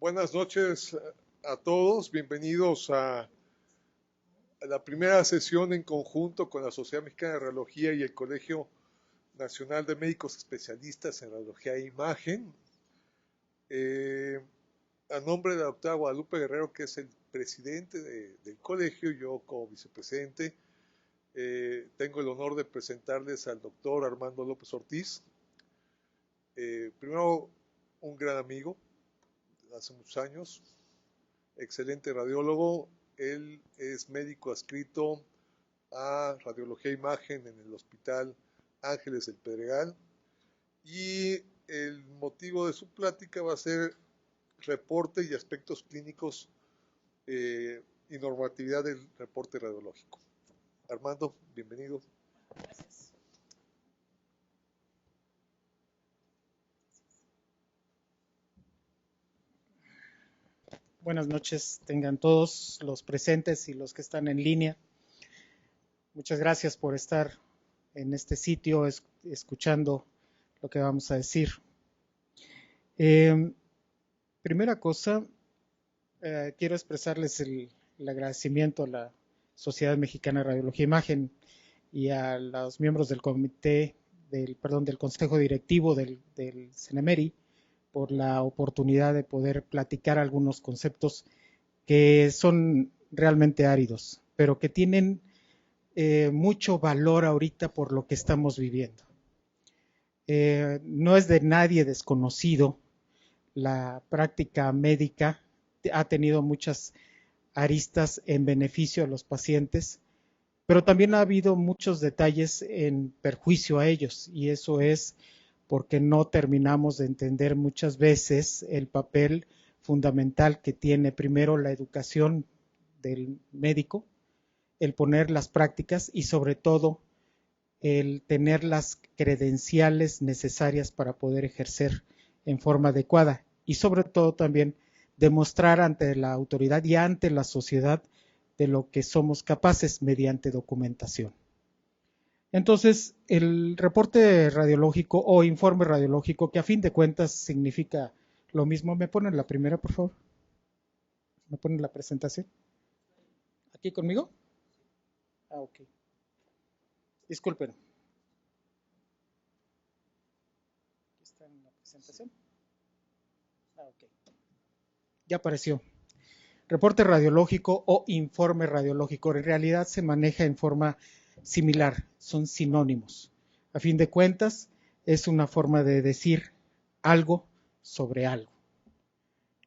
Buenas noches a todos, bienvenidos a la primera sesión en conjunto con la Sociedad Mexicana de Radiología y el Colegio Nacional de Médicos Especialistas en Radiología e Imagen. A nombre de la doctora Guadalupe Guerrero, que es el presidente del colegio, yo como vicepresidente, tengo el honor de presentarles al doctor Armando López Ortiz. Primero, un gran amigo, hace muchos años, excelente radiólogo. Él es médico adscrito a Radiología e Imagen en el Hospital Ángeles del Pedregal, y el motivo de su plática va a ser reporte y aspectos clínicos y normatividad del reporte radiológico. Armando, bienvenido. Gracias. Buenas noches, tengan todos los presentes y los que están en línea. Muchas gracias por estar en este sitio escuchando lo que vamos a decir. Primera cosa, quiero expresarles el agradecimiento a la Sociedad Mexicana de Radiología e Imagen y a los miembros del comité, del Consejo Directivo del CNMERI, por la oportunidad de poder platicar algunos conceptos que son realmente áridos, pero que tienen mucho valor ahorita por lo que estamos viviendo. No es de nadie desconocido, la práctica médica ha tenido muchas aristas en beneficio a los pacientes, pero también ha habido muchos detalles en perjuicio a ellos, y eso es porque no terminamos de entender muchas veces el papel fundamental que tiene primero la educación del médico, el poner las prácticas y sobre todo el tener las credenciales necesarias para poder ejercer en forma adecuada y sobre todo también demostrar ante la autoridad y ante la sociedad de lo que somos capaces mediante documentación. Entonces, el reporte radiológico o informe radiológico, que a fin de cuentas significa lo mismo. ¿Me ponen la primera, por favor? ¿Me ponen la presentación? ¿Aquí conmigo? Ah, ok. Disculpen. ¿Aquí está en la presentación? Ah, ok. Ya apareció. Reporte radiológico o informe radiológico. En realidad se maneja en forma similar, son sinónimos. A fin de cuentas, es una forma de decir algo sobre algo.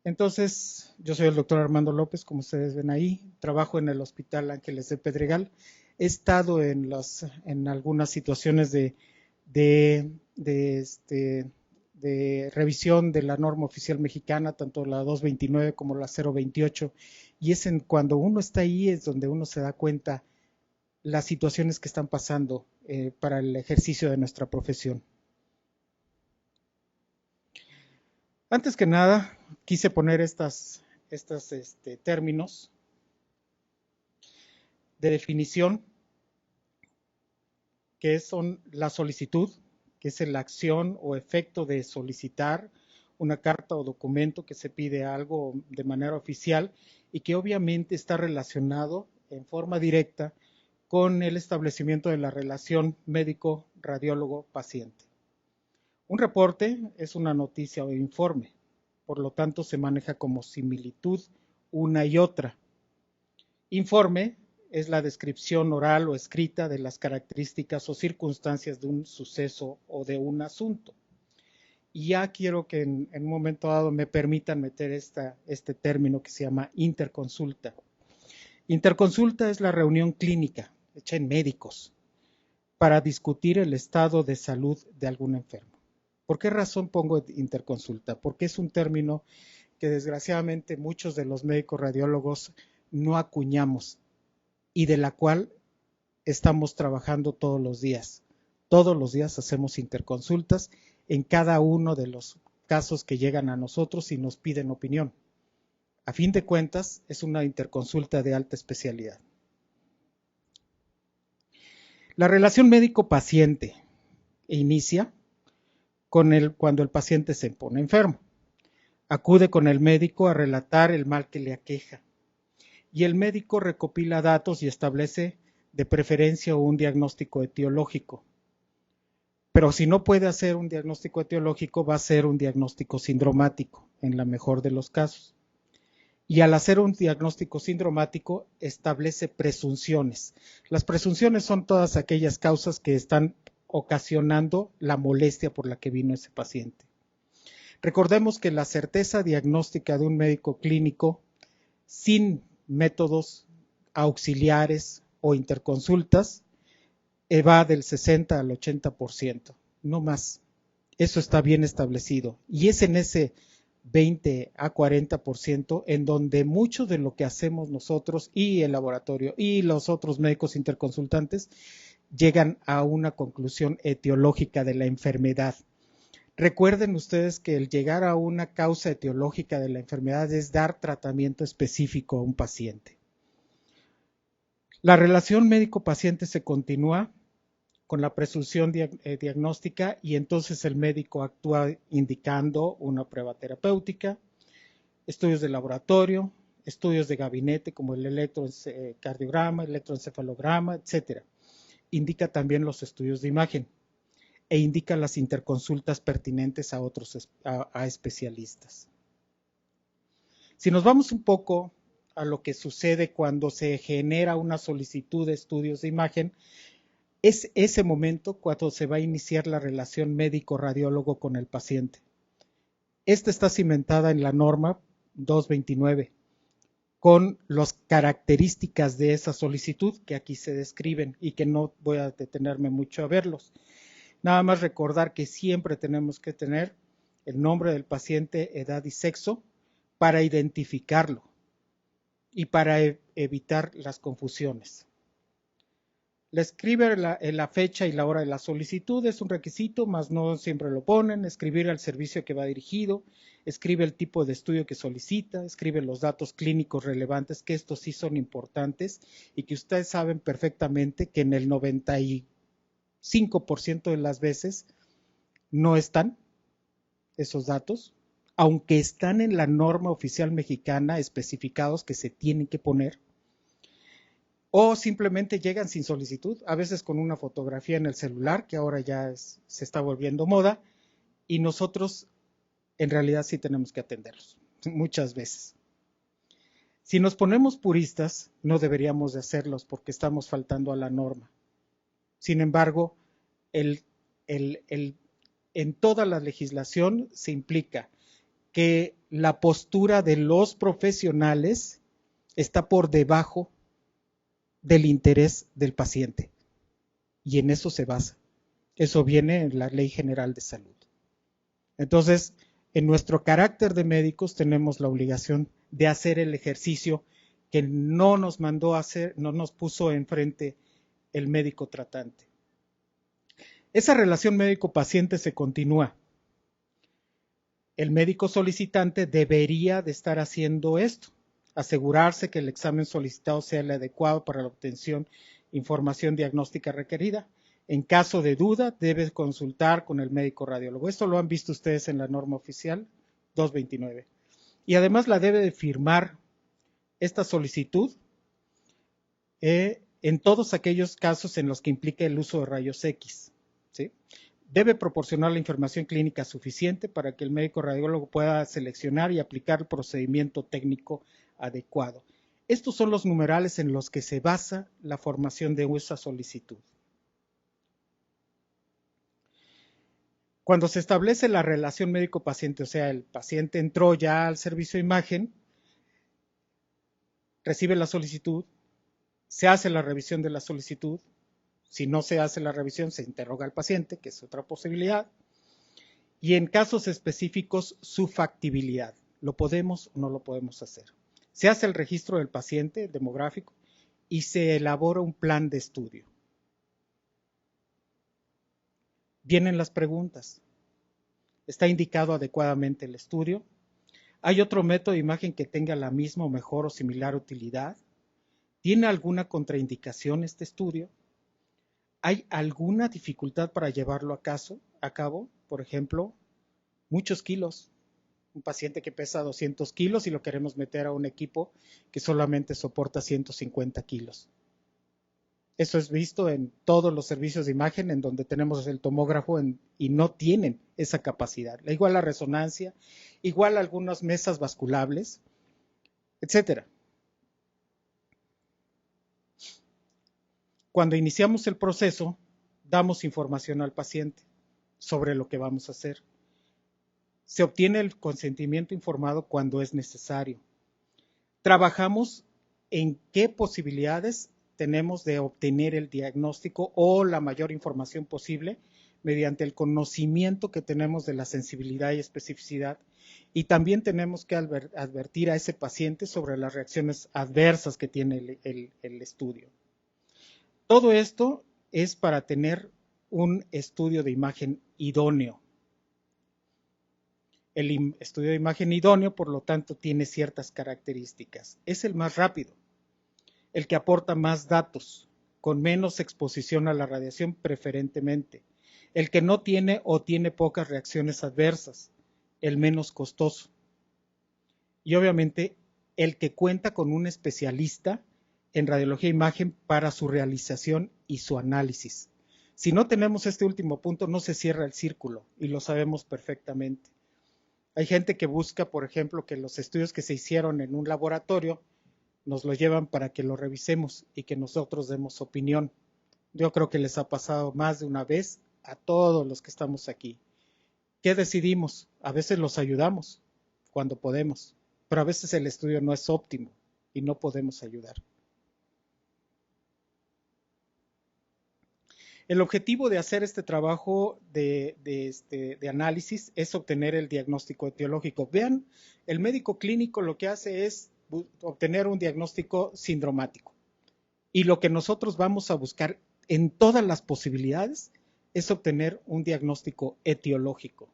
Entonces, yo soy el doctor Armando López, como ustedes ven ahí, trabajo en el Hospital Ángeles de Pedregal. He estado en algunas situaciones de revisión de la norma oficial mexicana, tanto la 229 como la 028, y es cuando uno está ahí es donde uno se da cuenta las situaciones que están pasando para el ejercicio de nuestra profesión. Antes que nada, quise poner estos términos de definición, que son la solicitud, que es la acción o efecto de solicitar una carta o documento que se pide algo de manera oficial y que obviamente está relacionado en forma directa con el establecimiento de la relación médico-radiólogo-paciente. Un reporte es una noticia o informe, por lo tanto se maneja como similitud una y otra. Informe es la descripción oral o escrita de las características o circunstancias de un suceso o de un asunto. Y ya quiero que en un momento dado me permitan meter este término que se llama interconsulta. Interconsulta es la reunión clínica hecha en médicos para discutir el estado de salud de algún enfermo. ¿Por qué razón pongo interconsulta? Porque es un término que desgraciadamente muchos de los médicos radiólogos no acuñamos y de la cual estamos trabajando todos los días. Todos los días hacemos interconsultas en cada uno de los casos que llegan a nosotros y nos piden opinión. A fin de cuentas, es una interconsulta de alta especialidad. La relación médico-paciente inicia cuando el paciente se pone enfermo. Acude con el médico a relatar el mal que le aqueja. Y el médico recopila datos y establece de preferencia un diagnóstico etiológico. Pero si no puede hacer un diagnóstico etiológico, va a ser un diagnóstico sindromático, en la mejor de los casos. Y al hacer un diagnóstico sindromático, establece presunciones. Las presunciones son todas aquellas causas que están ocasionando la molestia por la que vino ese paciente. Recordemos que la certeza diagnóstica de un médico clínico sin métodos auxiliares o interconsultas va del 60 al 80%, no más. Eso está bien establecido. Y es en ese 20 a 40% en donde mucho de lo que hacemos nosotros y el laboratorio y los otros médicos interconsultantes llegan a una conclusión etiológica de la enfermedad. Recuerden ustedes que el llegar a una causa etiológica de la enfermedad es dar tratamiento específico a un paciente. La relación médico-paciente se continúa con la presunción diagnóstica y entonces el médico actúa indicando una prueba terapéutica, estudios de laboratorio, estudios de gabinete como el electrocardiograma, electroencefalograma, etc. Indica también los estudios de imagen e indica las interconsultas pertinentes a especialistas. Si nos vamos un poco a lo que sucede cuando se genera una solicitud de estudios de imagen, es ese momento cuando se va a iniciar la relación médico-radiólogo con el paciente. Esta está cimentada en la norma 229, con las características de esa solicitud que aquí se describen y que no voy a detenerme mucho a verlos. Nada más recordar que siempre tenemos que tener el nombre del paciente, edad y sexo para identificarlo y para evitar las confusiones. Escribir la fecha y la hora de la solicitud es un requisito, mas no siempre lo ponen. Escribir al servicio que va dirigido, escribe el tipo de estudio que solicita, escribe los datos clínicos relevantes, que estos sí son importantes y que ustedes saben perfectamente que en el 95% de las veces no están esos datos, aunque están en la norma oficial mexicana especificados que se tienen que poner. O simplemente llegan sin solicitud, a veces con una fotografía en el celular, que ahora ya se está volviendo moda, y nosotros en realidad sí tenemos que atenderlos, muchas veces. Si nos ponemos puristas, no deberíamos de hacerlos porque estamos faltando a la norma. Sin embargo, en toda la legislación se implica que la postura de los profesionales está por debajo del interés del paciente. Y en eso se basa. Eso viene en la Ley General de Salud. Entonces, en nuestro carácter de médicos tenemos la obligación de hacer el ejercicio que no nos mandó a hacer, no nos puso enfrente el médico tratante. Esa relación médico-paciente se continúa. El médico solicitante debería de estar haciendo esto, asegurarse que el examen solicitado sea el adecuado para la obtención de información diagnóstica requerida. En caso de duda, debe consultar con el médico radiólogo. Esto lo han visto ustedes en la norma oficial 229. Y además la debe de firmar esta solicitud en todos aquellos casos en los que implique el uso de rayos X, ¿sí? Debe proporcionar la información clínica suficiente para que el médico radiólogo pueda seleccionar y aplicar el procedimiento técnico adecuado. Estos son los numerales en los que se basa la formación de esa solicitud. Cuando se establece la relación médico-paciente, o sea, el paciente entró ya al servicio de imagen, recibe la solicitud, se hace la revisión de la solicitud. Si no se hace la revisión, se interroga al paciente, que es otra posibilidad. Y en casos específicos, su factibilidad. ¿Lo podemos o no lo podemos hacer? Se hace el registro del paciente demográfico y se elabora un plan de estudio. Vienen las preguntas. ¿Está indicado adecuadamente el estudio? ¿Hay otro método de imagen que tenga la misma o mejor o similar utilidad? ¿Tiene alguna contraindicación este estudio? ¿Hay alguna dificultad para llevarlo a cabo? Por ejemplo, muchos kilos. Un paciente que pesa 200 kilos y lo queremos meter a un equipo que solamente soporta 150 kilos. Eso es visto en todos los servicios de imagen en donde tenemos el tomógrafo y no tienen esa capacidad. Igual la resonancia, igual algunas mesas basculables, etcétera. Cuando iniciamos el proceso, damos información al paciente sobre lo que vamos a hacer. Se obtiene el consentimiento informado cuando es necesario. Trabajamos en qué posibilidades tenemos de obtener el diagnóstico o la mayor información posible mediante el conocimiento que tenemos de la sensibilidad y especificidad. Y también tenemos que advertir a ese paciente sobre las reacciones adversas que tiene el estudio. Todo esto es para tener un estudio de imagen idóneo. El estudio de imagen idóneo, por lo tanto, tiene ciertas características. Es el más rápido, el que aporta más datos, con menos exposición a la radiación preferentemente, el que no tiene o tiene pocas reacciones adversas, el menos costoso. Y obviamente el que cuenta con un especialista en radiología e imagen para su realización y su análisis. Si no tenemos este último punto, no se cierra el círculo y lo sabemos perfectamente. Hay gente que busca, por ejemplo, que los estudios que se hicieron en un laboratorio nos lo llevan para que lo revisemos y que nosotros demos opinión. Yo creo que les ha pasado más de una vez a todos los que estamos aquí. ¿Qué decidimos? A veces los ayudamos cuando podemos, pero a veces el estudio no es óptimo y no podemos ayudar. El objetivo de hacer este trabajo de análisis es obtener el diagnóstico etiológico. Vean, el médico clínico lo que hace es obtener un diagnóstico sindromático. Y lo que nosotros vamos a buscar en todas las posibilidades es obtener un diagnóstico etiológico.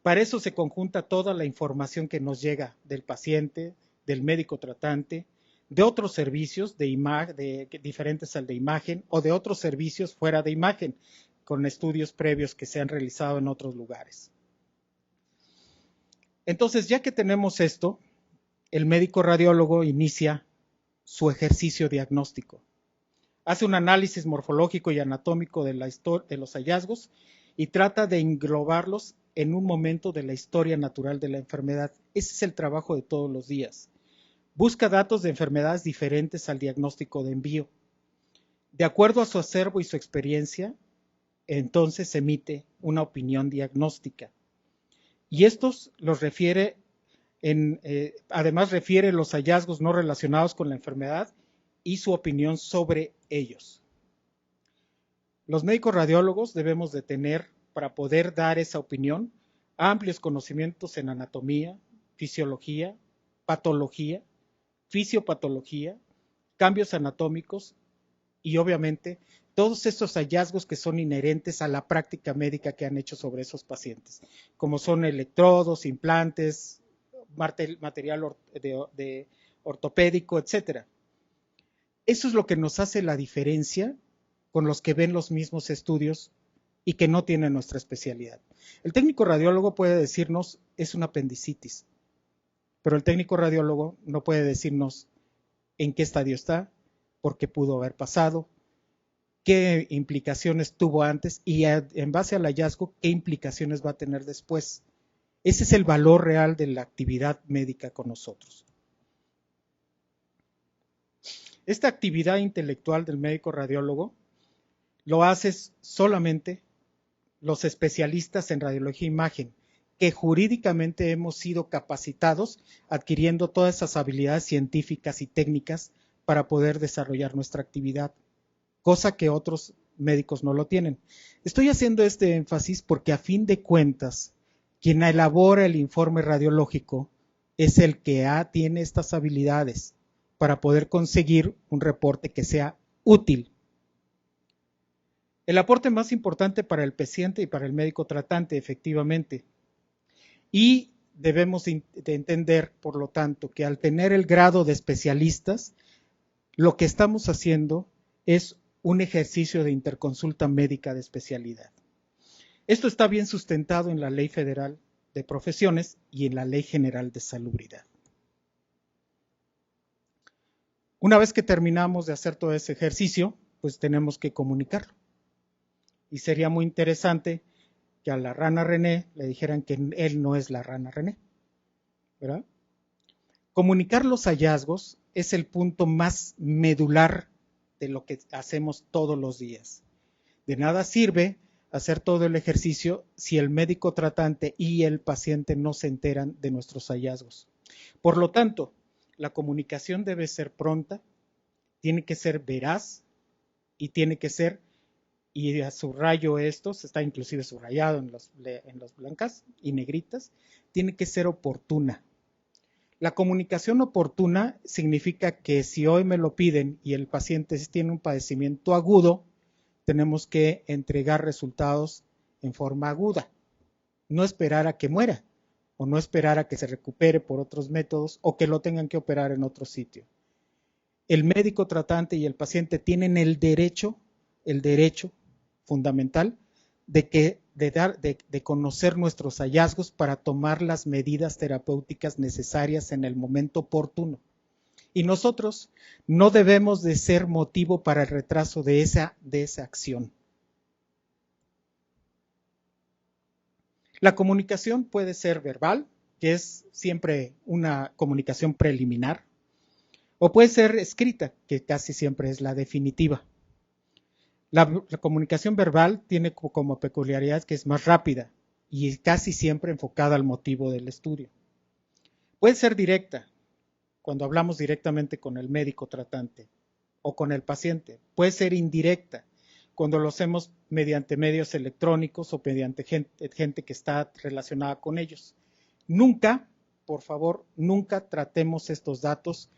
Para eso se conjunta toda la información que nos llega del paciente, del médico tratante, de otros servicios diferentes al de imagen o de otros servicios fuera de imagen, con estudios previos que se han realizado en otros lugares. Entonces, ya que tenemos esto, el médico radiólogo inicia su ejercicio diagnóstico. Hace un análisis morfológico y anatómico de los hallazgos y trata de englobarlos en un momento de la historia natural de la enfermedad. Ese es el trabajo de todos los días. Busca datos de enfermedades diferentes al diagnóstico de envío. De acuerdo a su acervo y su experiencia, entonces emite una opinión diagnóstica. Y estos los refiere, además refiere los hallazgos no relacionados con la enfermedad y su opinión sobre ellos. Los médicos radiólogos debemos de tener, para poder dar esa opinión, amplios conocimientos en anatomía, fisiología, patología, fisiopatología, cambios anatómicos y obviamente todos estos hallazgos que son inherentes a la práctica médica que han hecho sobre esos pacientes, como son electrodos, implantes, material ortopédico, etcétera. Eso es lo que nos hace la diferencia con los que ven los mismos estudios y que no tienen nuestra especialidad. El técnico radiólogo puede decirnos es una apendicitis, pero el técnico radiólogo no puede decirnos en qué estadio está, por qué pudo haber pasado, qué implicaciones tuvo antes y en base al hallazgo, qué implicaciones va a tener después. Ese es el valor real de la actividad médica con nosotros. Esta actividad intelectual del médico radiólogo lo hacen solamente los especialistas en radiología e imagen, que jurídicamente hemos sido capacitados adquiriendo todas esas habilidades científicas y técnicas para poder desarrollar nuestra actividad, cosa que otros médicos no lo tienen. Estoy haciendo este énfasis porque a fin de cuentas, quien elabora el informe radiológico es el que tiene estas habilidades para poder conseguir un reporte que sea útil. El aporte más importante para el paciente y para el médico tratante, efectivamente. Y debemos de entender, por lo tanto, que al tener el grado de especialistas, lo que estamos haciendo es un ejercicio de interconsulta médica de especialidad. Esto está bien sustentado en la Ley Federal de Profesiones y en la Ley General de Salubridad. Una vez que terminamos de hacer todo ese ejercicio, pues tenemos que comunicarlo. Y sería muy interesante que a la rana René le dijeran que él no es la rana René, ¿verdad? Comunicar los hallazgos es el punto más medular de lo que hacemos todos los días. De nada sirve hacer todo el ejercicio si el médico tratante y el paciente no se enteran de nuestros hallazgos. Por lo tanto, la comunicación debe ser pronta, tiene que ser veraz y tiene que ser, y subrayo esto, está inclusive subrayado en los blancas y negritas, tiene que ser oportuna. La comunicación oportuna significa que si hoy me lo piden y el paciente tiene un padecimiento agudo, tenemos que entregar resultados en forma aguda. No esperar a que muera o no esperar a que se recupere por otros métodos o que lo tengan que operar en otro sitio. El médico tratante y el paciente tienen el derecho fundamental de conocer nuestros hallazgos para tomar las medidas terapéuticas necesarias en el momento oportuno. Y nosotros no debemos de ser motivo para el retraso de esa acción. La comunicación puede ser verbal, que es siempre una comunicación preliminar, o puede ser escrita, que casi siempre es la definitiva. La comunicación verbal tiene como peculiaridad que es más rápida y casi siempre enfocada al motivo del estudio. Puede ser directa, cuando hablamos directamente con el médico tratante o con el paciente. Puede ser indirecta, cuando lo hacemos mediante medios electrónicos o mediante gente que está relacionada con ellos. Nunca, por favor, nunca tratemos estos datos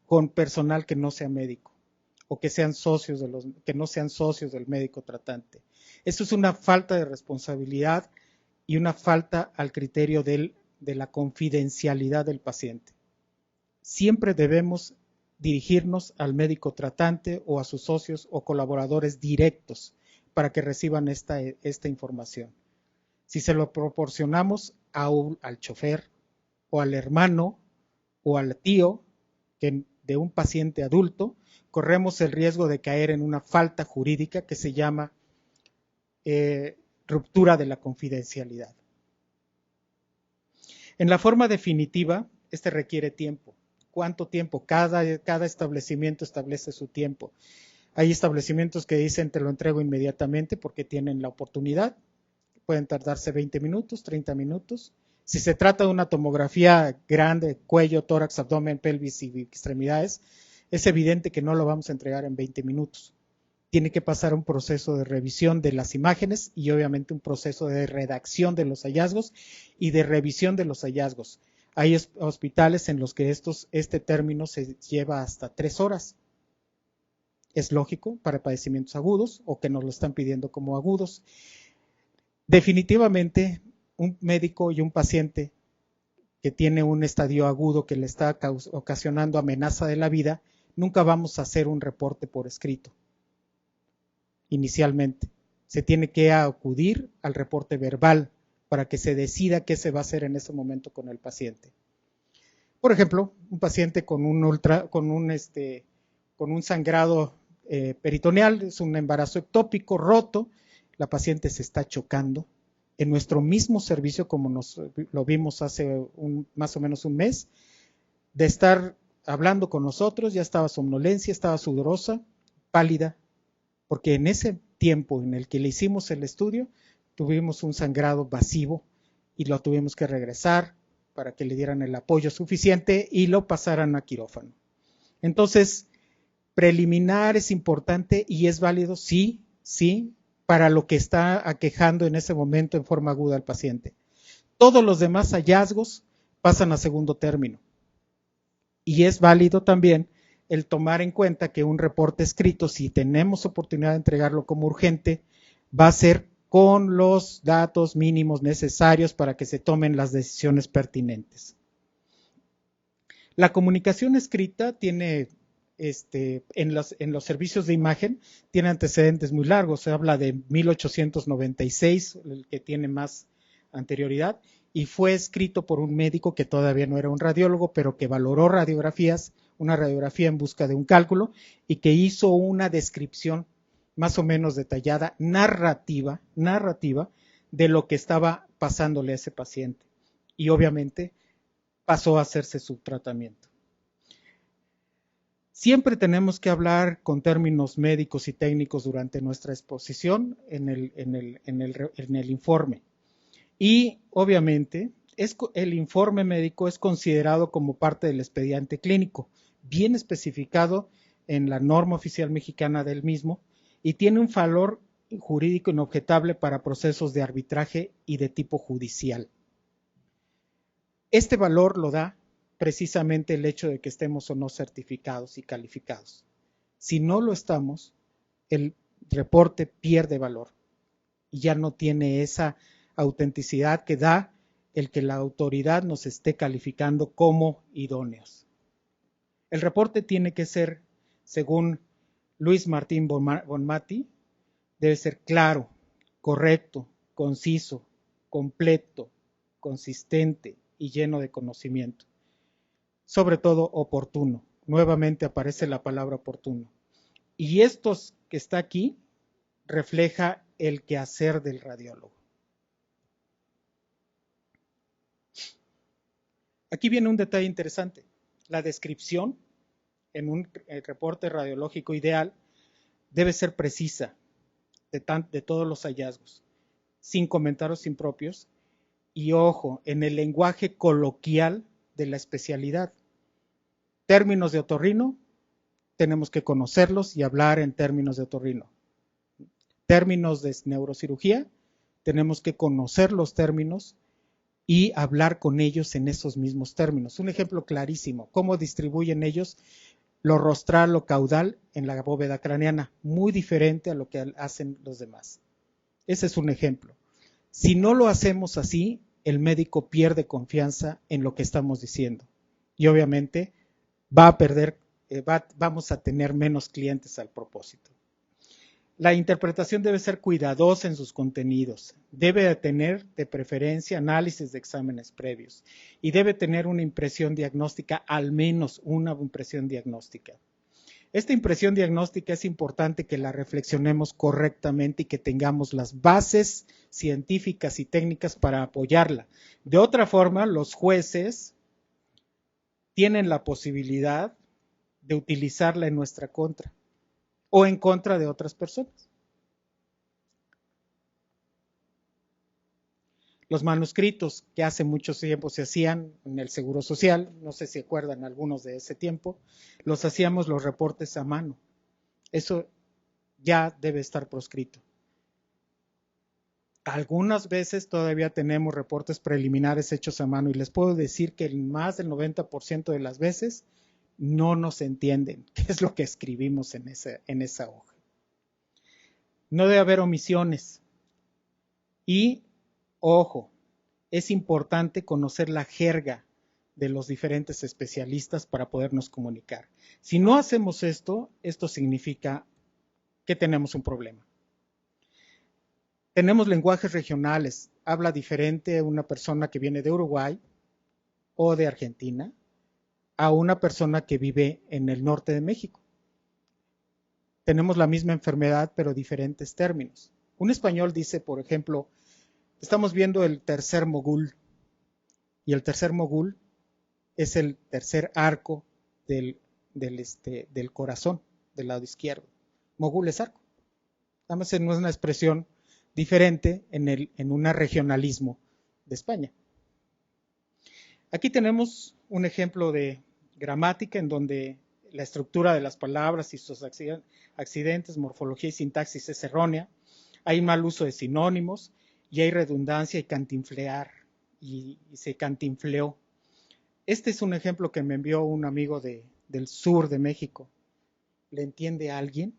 con personal que no sea médico o que no sean socios del médico tratante. Eso es una falta de responsabilidad y una falta al criterio de la confidencialidad del paciente. Siempre debemos dirigirnos al médico tratante o a sus socios o colaboradores directos para que reciban esta información. Si se lo proporcionamos al chofer o al hermano o al tío de un paciente adulto, corremos el riesgo de caer en una falta jurídica que se llama ruptura de la confidencialidad. En la forma definitiva, requiere tiempo. ¿Cuánto tiempo? Cada establecimiento establece su tiempo. Hay establecimientos que dicen te lo entrego inmediatamente porque tienen la oportunidad. Pueden tardarse 20 minutos, 30 minutos. Si se trata de una tomografía grande, cuello, tórax, abdomen, pelvis y extremidades, es evidente que no lo vamos a entregar en 20 minutos. Tiene que pasar un proceso de revisión de las imágenes y obviamente un proceso de redacción de los hallazgos y de revisión de los hallazgos. Hay hospitales en los que este término se lleva hasta 3 horas. Es lógico para padecimientos agudos o que nos lo están pidiendo como agudos. Definitivamente, un médico y un paciente que tiene un estadio agudo que le está ocasionando amenaza de la vida, nunca vamos a hacer un reporte por escrito. Inicialmente, se tiene que acudir al reporte verbal para que se decida qué se va a hacer en ese momento con el paciente. Por ejemplo, un paciente con un sangrado peritoneal, es un embarazo ectópico roto, la paciente se está chocando. En nuestro mismo servicio, como lo vimos hace más o menos un mes, de estar hablando con nosotros, ya estaba somnolencia, estaba sudorosa, pálida, porque en ese tiempo en el que le hicimos el estudio, tuvimos un sangrado masivo y lo tuvimos que regresar para que le dieran el apoyo suficiente y lo pasaran a quirófano. Entonces, preliminar es importante y es válido, sí, para lo que está aquejando en ese momento en forma aguda al paciente. Todos los demás hallazgos pasan a segundo término. Y es válido también el tomar en cuenta que un reporte escrito, si tenemos oportunidad de entregarlo como urgente, va a ser con los datos mínimos necesarios para que se tomen las decisiones pertinentes. La comunicación escrita tiene, en los servicios de imagen, tiene antecedentes muy largos. Se habla de 1896, el que tiene más anterioridad, y fue escrito por un médico que todavía no era un radiólogo, pero que valoró radiografías, una radiografía en busca de un cálculo, y que hizo una descripción más o menos detallada, narrativa, de lo que estaba pasándole a ese paciente. Y obviamente pasó a hacerse su tratamiento. Siempre tenemos que hablar con términos médicos y técnicos durante nuestra exposición en el informe. Y obviamente el informe médico es considerado como parte del expediente clínico, bien especificado en la norma oficial mexicana del mismo, y tiene un valor jurídico inobjetable para procesos de arbitraje y de tipo judicial. Este valor lo da precisamente el hecho de que estemos o no certificados y calificados. Si no lo estamos, el reporte pierde valor y ya no tiene esa autenticidad que da el que la autoridad nos esté calificando como idóneos. El reporte tiene que ser, según Luis Martín Bonmati, debe ser claro, correcto, conciso, completo, consistente y lleno de conocimiento. Sobre todo oportuno. Nuevamente aparece la palabra oportuno. Y esto que está aquí refleja el quehacer del radiólogo. Aquí viene un detalle interesante. La descripción en un reporte radiológico ideal debe ser precisa de todos los hallazgos, sin comentarios impropios y, ojo, en el lenguaje coloquial de la especialidad. Términos de otorrino, tenemos que conocerlos y hablar en términos de otorrino. Términos de neurocirugía, tenemos que conocer los términos y hablar con ellos en esos mismos términos. Un ejemplo clarísimo, cómo distribuyen ellos lo rostral, lo caudal en la bóveda craneana, muy diferente a lo que hacen los demás. Ese es un ejemplo. Si no lo hacemos así, el médico pierde confianza en lo que estamos diciendo y obviamente vamos a tener menos clientes al propósito. La interpretación debe ser cuidadosa en sus contenidos, debe tener de preferencia análisis de exámenes previos y debe tener una impresión diagnóstica, al menos una impresión diagnóstica. Esta impresión diagnóstica es importante que la reflexionemos correctamente y que tengamos las bases científicas y técnicas para apoyarla. De otra forma, los jueces tienen la posibilidad de utilizarla en nuestra contra o en contra de otras personas. Los manuscritos que hace mucho tiempo se hacían en el Seguro Social, no sé si acuerdan algunos de ese tiempo, los hacíamos los reportes a mano. Eso ya debe estar proscrito. Algunas veces todavía tenemos reportes preliminares hechos a mano y les puedo decir que más del 90% de las veces no nos entienden qué es lo que escribimos en esa hoja. No debe haber omisiones. Y, ojo, es importante conocer la jerga de los diferentes especialistas para podernos comunicar. Si no hacemos esto, esto significa que tenemos un problema. Tenemos lenguajes regionales. Habla diferente una persona que viene de Uruguay o de Argentina a una persona que vive en el norte de México. Tenemos la misma enfermedad, pero diferentes términos. Un español dice, por ejemplo, estamos viendo el tercer mogul, y el tercer mogul es el tercer arco del corazón, del lado izquierdo. Mogul es arco. Nada más no es una expresión diferente en un regionalismo de España. Aquí tenemos un ejemplo de gramática en donde la estructura de las palabras y sus accidentes, morfología y sintaxis es errónea. Hay mal uso de sinónimos y hay redundancia y cantinflear, y se cantinfleó. Este es un ejemplo que me envió un amigo del sur de México. ¿Le entiende a alguien?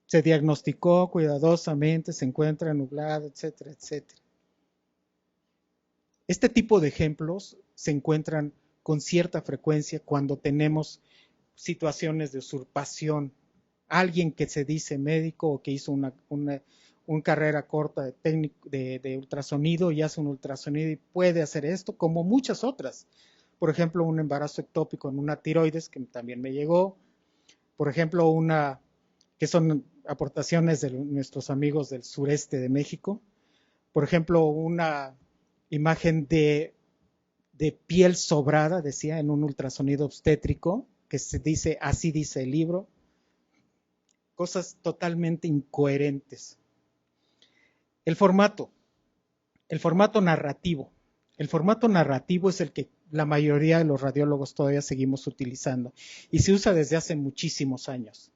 Se diagnosticó cuidadosamente, se encuentra nublado, etcétera, etcétera. Este tipo de ejemplos se encuentran con cierta frecuencia cuando tenemos situaciones de usurpación. Alguien que se dice médico o que hizo una carrera corta de técnico de ultrasonido y hace un ultrasonido y puede hacer esto, como muchas otras. Por ejemplo, un embarazo ectópico en una tiroides, que también me llegó. Por ejemplo, que son aportaciones de nuestros amigos del sureste de México. Por ejemplo, una imagen de piel sobrada, decía, en un ultrasonido obstétrico, que se dice, así dice el libro. Cosas totalmente incoherentes. El formato narrativo. El formato narrativo es el que la mayoría de los radiólogos todavía seguimos utilizando y se usa desde hace muchísimos años.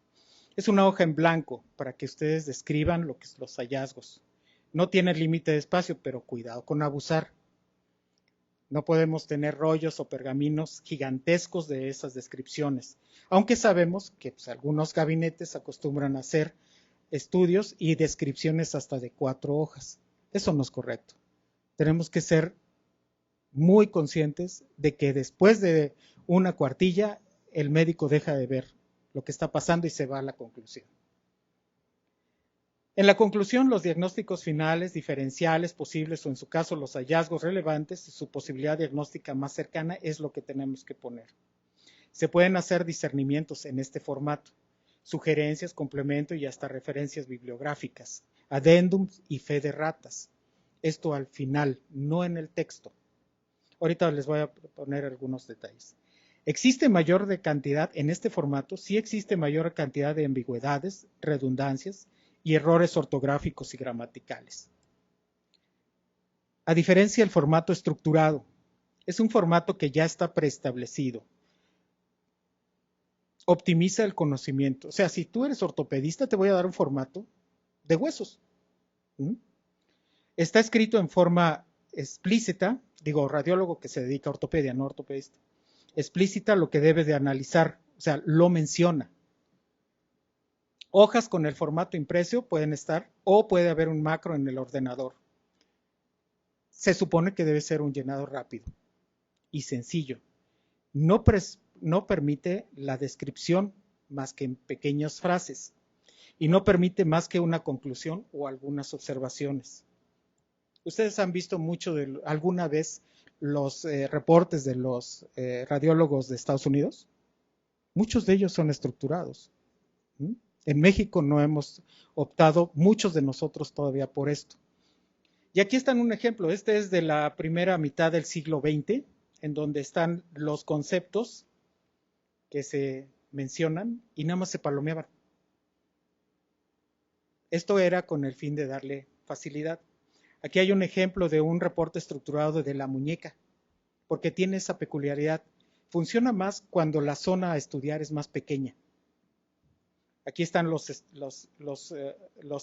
Es una hoja en blanco para que ustedes describan los hallazgos. No tiene límite de espacio, pero cuidado con abusar. No podemos tener rollos o pergaminos gigantescos de esas descripciones, aunque sabemos que algunos gabinetes acostumbran a hacer estudios y descripciones hasta de 4 hojas. Eso no es correcto. Tenemos que ser muy conscientes de que después de una cuartilla el médico deja de ver lo que está pasando y se va a la conclusión. En la conclusión, los diagnósticos finales, diferenciales, posibles o en su caso los hallazgos relevantes y su posibilidad diagnóstica más cercana es lo que tenemos que poner. Se pueden hacer discernimientos en este formato, sugerencias, complemento y hasta referencias bibliográficas, adendums y fe de ratas. Esto al final, no en el texto. Ahorita les voy a poner algunos detalles. ¿Existe mayor de cantidad en este formato? Sí existe mayor cantidad de ambigüedades, redundancias y errores ortográficos y gramaticales. A diferencia del formato estructurado, es un formato que ya está preestablecido. Optimiza el conocimiento. O sea, si tú eres ortopedista, te voy a dar un formato de huesos. Está escrito en forma explícita, digo, radiólogo que se dedica a ortopedia, no ortopedista. Explícita lo que debe de analizar, o sea, lo menciona. Hojas con el formato impreso pueden estar, o puede haber un macro en el ordenador. Se supone que debe ser un llenado rápido y sencillo. No permite la descripción más que en pequeñas frases y no permite más que una conclusión o algunas observaciones. Ustedes han visto alguna vez los reportes de los radiólogos de Estados Unidos. Muchos de ellos son estructurados. En México no hemos optado, muchos de nosotros todavía por esto. Y aquí están un ejemplo. Este es de la primera mitad del siglo XX, en donde están los conceptos que se mencionan y nada más se palomeaban. Esto era con el fin de darle facilidad. Aquí hay un ejemplo de un reporte estructurado de la muñeca, porque tiene esa peculiaridad. Funciona más cuando la zona a estudiar es más pequeña. Aquí están los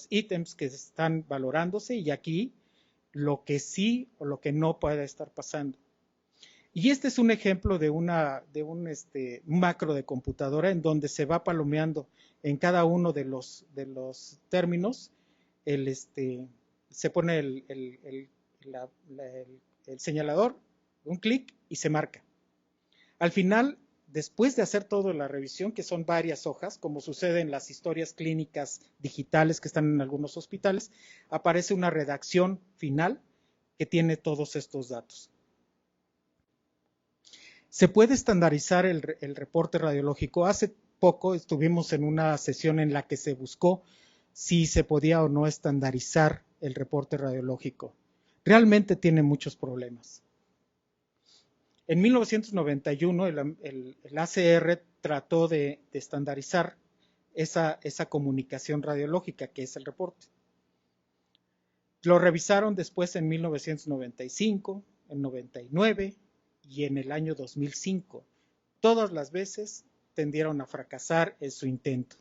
ítems que están valorándose y aquí lo que sí o lo que no puede estar pasando. Y este es un ejemplo de un macro de computadora en donde se va palomeando en cada uno de los términos, se pone el señalador, un clic y se marca. Al final, después de hacer toda la revisión, que son varias hojas, como sucede en las historias clínicas digitales que están en algunos hospitales, aparece una redacción final que tiene todos estos datos. Se puede estandarizar el reporte radiológico. Hace poco estuvimos en una sesión en la que se buscó si se podía o no estandarizar el reporte radiológico. Realmente tiene muchos problemas. En 1991 el ACR trató de estandarizar esa comunicación radiológica que es el reporte. Lo revisaron después en 1995, en 99 y en el año 2005. Todas las veces tendieron a fracasar en su intento.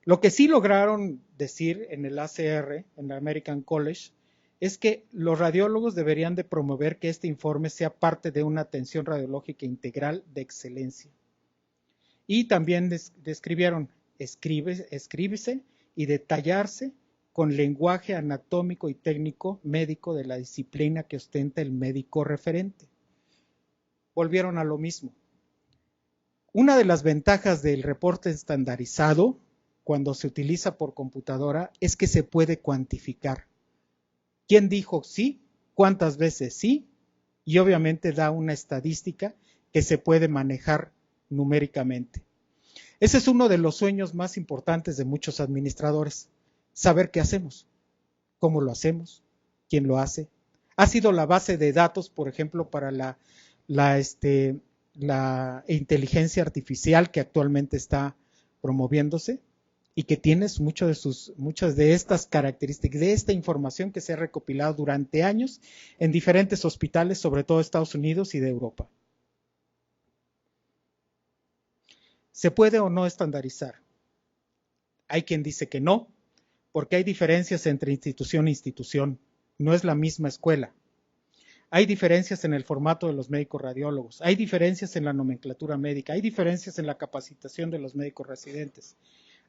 Lo que sí lograron decir en el ACR, en el American College, es que los radiólogos deberían de promover que este informe sea parte de una atención radiológica integral de excelencia. Y también describieron, escríbese y detallarse con lenguaje anatómico y técnico médico de la disciplina que ostenta el médico referente. Volvieron a lo mismo. Una de las ventajas del reporte estandarizado cuando se utiliza por computadora es que se puede cuantificar. ¿Quién dijo sí? ¿Cuántas veces sí? Y obviamente da una estadística que se puede manejar numéricamente. Ese es uno de los sueños más importantes de muchos administradores, saber qué hacemos, cómo lo hacemos, quién lo hace. Ha sido la base de datos, por ejemplo, para la inteligencia artificial que actualmente está promoviéndose y que tienes muchas de estas características, de esta información que se ha recopilado durante años en diferentes hospitales, sobre todo de Estados Unidos y de Europa. ¿Se puede o no estandarizar? Hay quien dice que no, porque hay diferencias entre institución e institución. No es la misma escuela. Hay diferencias en el formato de los médicos radiólogos, hay diferencias en la nomenclatura médica, hay diferencias en la capacitación de los médicos residentes,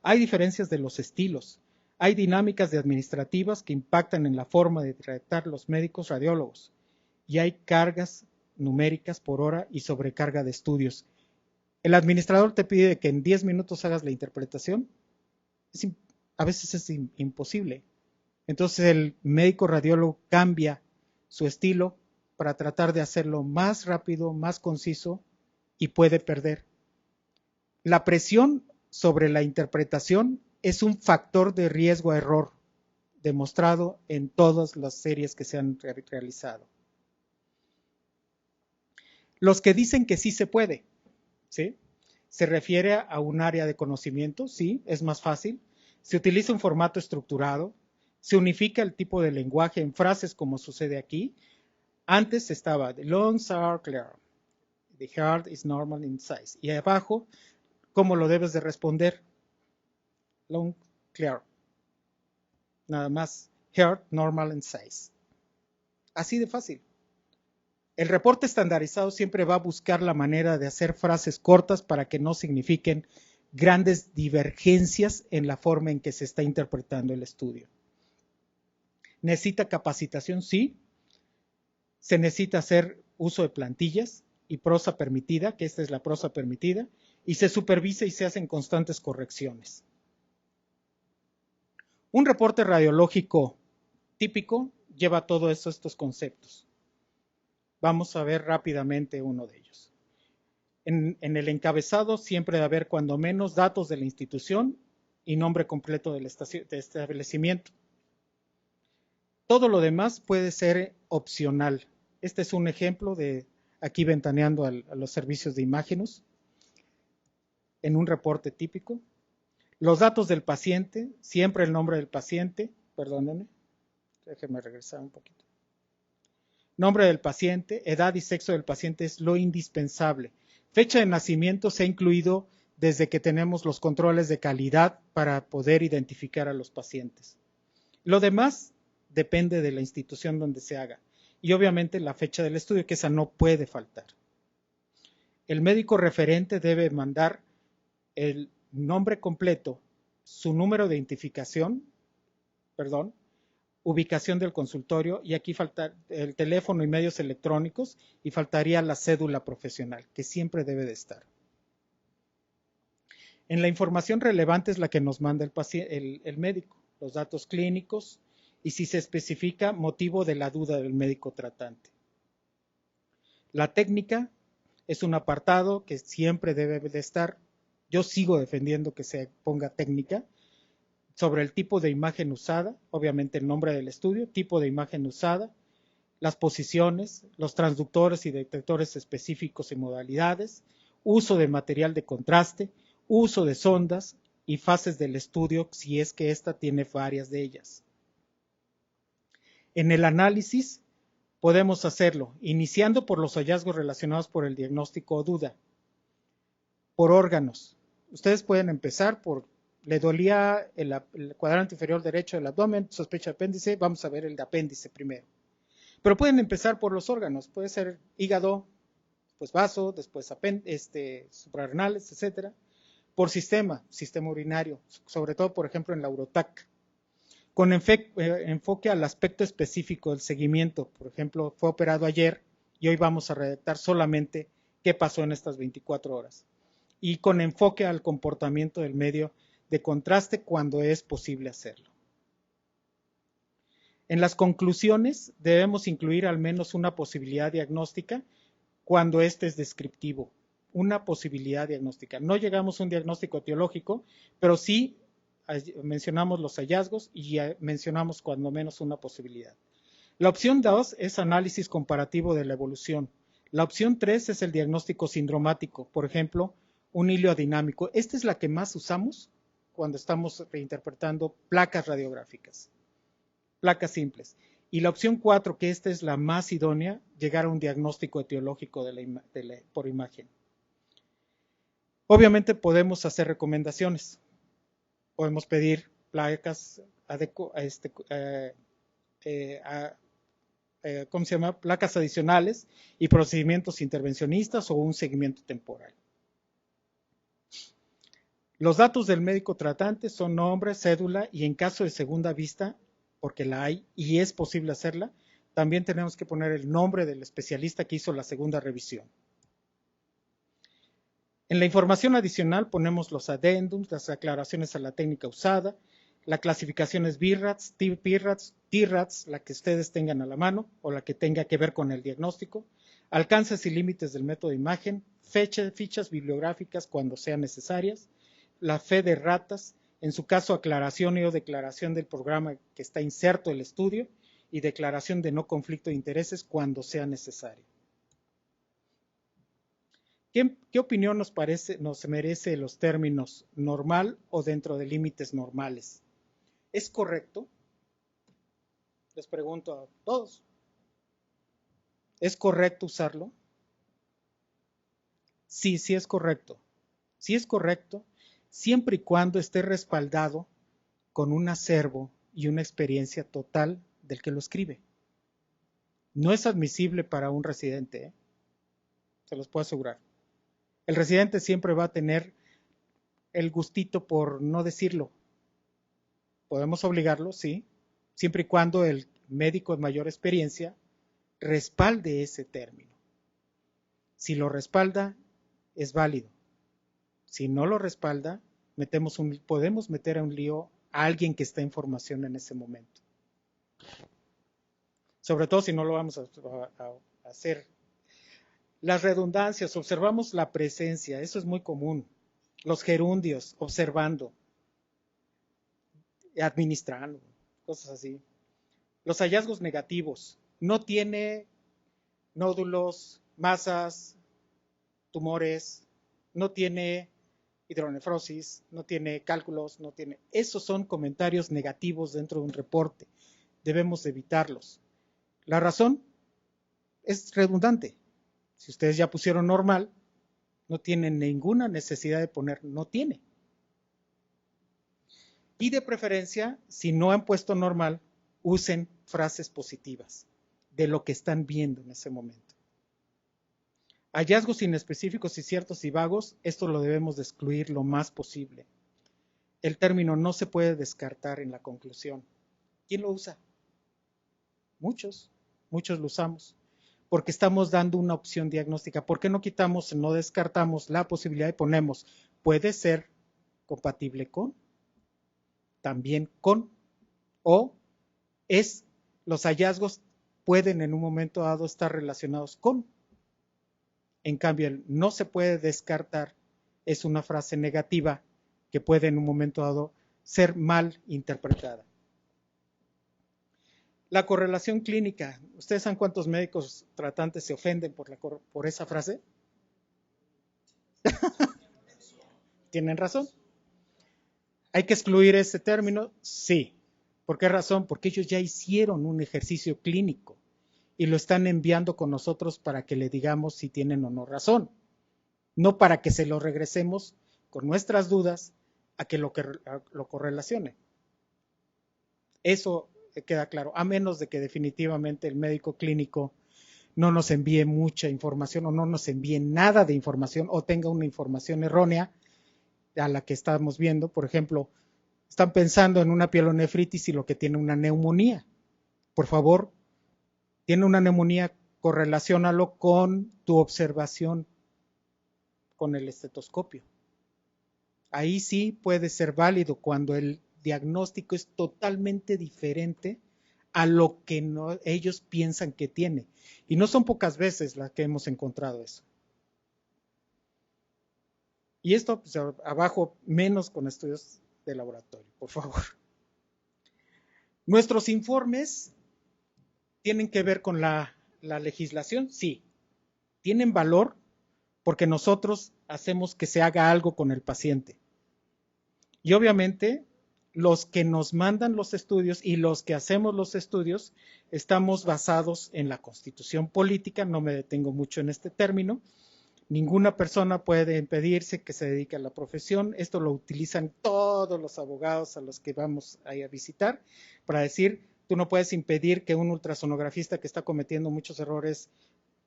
hay diferencias de los estilos, hay dinámicas administrativas que impactan en la forma de tratar los médicos radiólogos y hay cargas numéricas por hora y sobrecarga de estudios. El administrador te pide que en 10 minutos hagas la interpretación. A veces es imposible. Entonces el médico radiólogo cambia su estilo para tratar de hacerlo más rápido, más conciso y puede perder. La presión sobre la interpretación es un factor de riesgo a error demostrado en todas las series que se han realizado. Los que dicen que sí se puede, ¿sí? Se refiere a un área de conocimiento, sí, es más fácil. Se utiliza un formato estructurado, se unifica el tipo de lenguaje en frases como sucede aquí. Antes estaba, the lungs are clear, the heart is normal in size. Y abajo, ¿cómo lo debes de responder? Lung clear. Nada más, heart normal in size. Así de fácil. El reporte estandarizado siempre va a buscar la manera de hacer frases cortas para que no signifiquen grandes divergencias en la forma en que se está interpretando el estudio. ¿Necesita capacitación? Sí. Se necesita hacer uso de plantillas y prosa permitida, que esta es la prosa permitida, y se supervisa y se hacen constantes correcciones. Un reporte radiológico típico lleva todos estos conceptos. Vamos a ver rápidamente uno de ellos. En el encabezado siempre debe haber cuando menos datos de la institución y nombre completo del establecimiento. Todo lo demás puede ser opcional. Este es un ejemplo de aquí ventaneando a los servicios de imágenes en un reporte típico. Los datos del paciente, siempre el nombre del paciente, perdónenme, déjenme regresar un poquito. Nombre del paciente, edad y sexo del paciente es lo indispensable. Fecha de nacimiento se ha incluido desde que tenemos los controles de calidad para poder identificar a los pacientes. Lo demás depende de la institución donde se haga. Y obviamente la fecha del estudio, que esa no puede faltar. El médico referente debe mandar el nombre completo, su número de identificación, ubicación del consultorio, y aquí falta el teléfono y medios electrónicos, y faltaría la cédula profesional, que siempre debe de estar. En la información relevante es la que nos manda el médico, los datos clínicos, y si se especifica motivo de la duda del médico tratante. La técnica es un apartado que siempre debe de estar. Yo sigo defendiendo que se ponga técnica sobre el tipo de imagen usada, obviamente el nombre del estudio, tipo de imagen usada, las posiciones, los transductores y detectores específicos y modalidades, uso de material de contraste, uso de sondas y fases del estudio si es que ésta tiene varias de ellas. En el análisis podemos hacerlo iniciando por los hallazgos relacionados por el diagnóstico o duda, por órganos. Ustedes pueden empezar por, le dolía el cuadrante inferior derecho del abdomen, sospecha de apéndice, vamos a ver el de apéndice primero. Pero pueden empezar por los órganos, puede ser hígado, después vaso, después suprarrenales, etcétera. Por sistema urinario, sobre todo, por ejemplo, en la urotac. Con enfoque al aspecto específico del seguimiento. Por ejemplo, fue operado ayer y hoy vamos a redactar solamente qué pasó en estas 24 horas. Y con enfoque al comportamiento del medio de contraste cuando es posible hacerlo. En las conclusiones debemos incluir al menos una posibilidad diagnóstica cuando este es descriptivo, una posibilidad diagnóstica. No llegamos a un diagnóstico etiológico, pero sí mencionamos los hallazgos y mencionamos cuando menos una posibilidad. La opción 2 es análisis comparativo de la evolución. La opción 3 es el diagnóstico sindromático, por ejemplo, un hilo dinámico. Esta es la que más usamos cuando estamos reinterpretando placas radiográficas, placas simples. Y la opción 4, que esta es la más idónea, llegar a un diagnóstico etiológico por imagen. Obviamente podemos hacer recomendaciones. Podemos pedir placas, placas adicionales y procedimientos intervencionistas o un seguimiento temporal. Los datos del médico tratante son nombre, cédula y en caso de segunda vista, porque la hay y es posible hacerla, también tenemos que poner el nombre del especialista que hizo la segunda revisión. En la información adicional ponemos los adendums, las aclaraciones a la técnica usada, la clasificación es BIRATS, TPIRATS, TIRATS, la que ustedes tengan a la mano o la que tenga que ver con el diagnóstico, alcances y límites del método de imagen, fichas bibliográficas cuando sean necesarias, la fe de ratas, en su caso aclaración o declaración del programa que está inserto el estudio y declaración de no conflicto de intereses cuando sea necesario. ¿Qué opinión nos merece los términos normal o dentro de límites normales? ¿Es correcto? Les pregunto a todos. ¿Es correcto usarlo? Sí, sí es correcto. Sí es correcto, siempre y cuando esté respaldado con un acervo y una experiencia total del que lo escribe. No es admisible para un residente, ¿eh? Se los puedo asegurar. El residente siempre va a tener el gustito por no decirlo. Podemos obligarlo, sí, siempre y cuando el médico de mayor experiencia respalde ese término. Si lo respalda, es válido. Si no lo respalda, podemos meter a un lío a alguien que está en formación en ese momento. Sobre todo si no lo vamos a hacer. Las redundancias, observamos la presencia, eso es muy común. Los gerundios, observando, administrando, cosas así. Los hallazgos negativos, no tiene nódulos, masas, tumores, no tiene hidronefrosis, no tiene cálculos, no tiene. Esos son comentarios negativos dentro de un reporte. Debemos evitarlos. La razón es redundante. Si ustedes ya pusieron normal, no tienen ninguna necesidad de poner no tiene. Y de preferencia, si no han puesto normal, usen frases positivas de lo que están viendo en ese momento. Hallazgos inespecíficos y ciertos y vagos, esto lo debemos de excluir lo más posible. El término no se puede descartar en la conclusión. ¿Quién lo usa? Muchos lo usamos, porque estamos dando una opción diagnóstica. ¿Por qué no descartamos la posibilidad y ponemos, puede ser compatible con, también con, o los hallazgos pueden en un momento dado estar relacionados con? En cambio, el no se puede descartar es una frase negativa que puede en un momento dado ser mal interpretada. La correlación clínica. ¿Ustedes saben cuántos médicos tratantes se ofenden por esa frase? ¿Tienen razón? ¿Hay que excluir ese término? Sí. ¿Por qué razón? Porque ellos ya hicieron un ejercicio clínico y lo están enviando con nosotros para que le digamos si tienen o no razón. No para que se lo regresemos con nuestras dudas a que lo correlacione. Eso queda claro, a menos de que definitivamente el médico clínico no nos envíe mucha información o no nos envíe nada de información o tenga una información errónea a la que estamos viendo. Por ejemplo, están pensando en una pielonefritis y lo que tiene una neumonía. Por favor, tiene una neumonía, correlaciónalo con tu observación con el estetoscopio. Ahí sí puede ser válido cuando el diagnóstico es totalmente diferente a lo que ellos piensan que tiene. Y no son pocas veces las que hemos encontrado eso. Y esto, pues, abajo, menos con estudios de laboratorio, por favor. Nuestros informes tienen que ver con la legislación, sí. Tienen valor porque nosotros hacemos que se haga algo con el paciente. Y obviamente, los que nos mandan los estudios y los que hacemos los estudios, estamos basados en la Constitución política, no me detengo mucho en este término. Ninguna persona puede impedirse que se dedique a la profesión. Esto lo utilizan todos los abogados a los que vamos a ir a visitar para decir, tú no puedes impedir que un ultrasonografista que está cometiendo muchos errores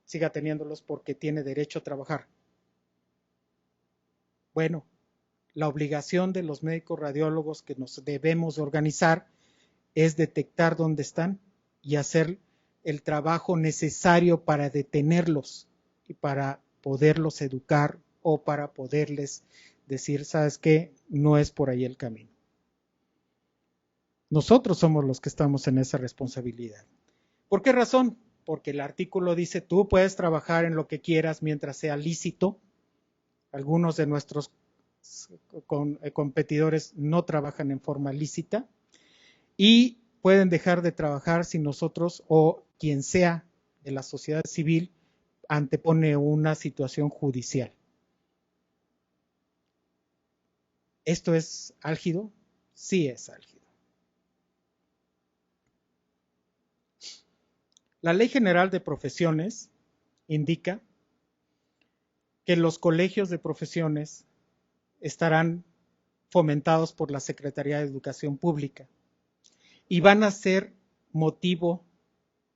siga teniéndolos porque tiene derecho a trabajar. Bueno, la obligación de los médicos radiólogos que nos debemos organizar es detectar dónde están y hacer el trabajo necesario para detenerlos y para poderlos educar o para poderles decir, ¿sabes qué? No es por ahí el camino. Nosotros somos los que estamos en esa responsabilidad. ¿Por qué razón? Porque el artículo dice, tú puedes trabajar en lo que quieras mientras sea lícito. Algunos de nuestros competidores no trabajan en forma lícita y pueden dejar de trabajar si nosotros o quien sea de la sociedad civil antepone una situación judicial. ¿Esto es álgido? Sí es álgido. La Ley General de Profesiones indica que los colegios de profesiones estarán fomentados por la Secretaría de Educación Pública y van a ser motivo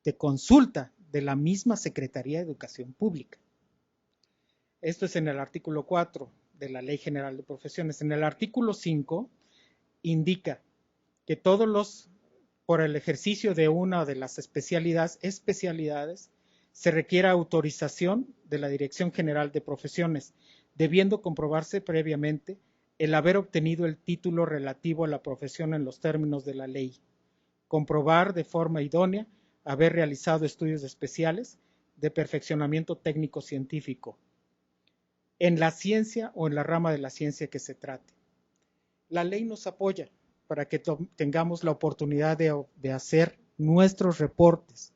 de consulta de la misma Secretaría de Educación Pública. Esto es en el artículo 4 de la Ley General de Profesiones. En el artículo 5 indica que todos los, por el ejercicio de una de las especialidades, se requiere autorización de la Dirección General de Profesiones, debiendo comprobarse previamente el haber obtenido el título relativo a la profesión en los términos de la ley, comprobar de forma idónea haber realizado estudios especiales de perfeccionamiento técnico-científico en la ciencia o en la rama de la ciencia que se trate. La ley nos apoya para que tengamos la oportunidad de hacer nuestros reportes.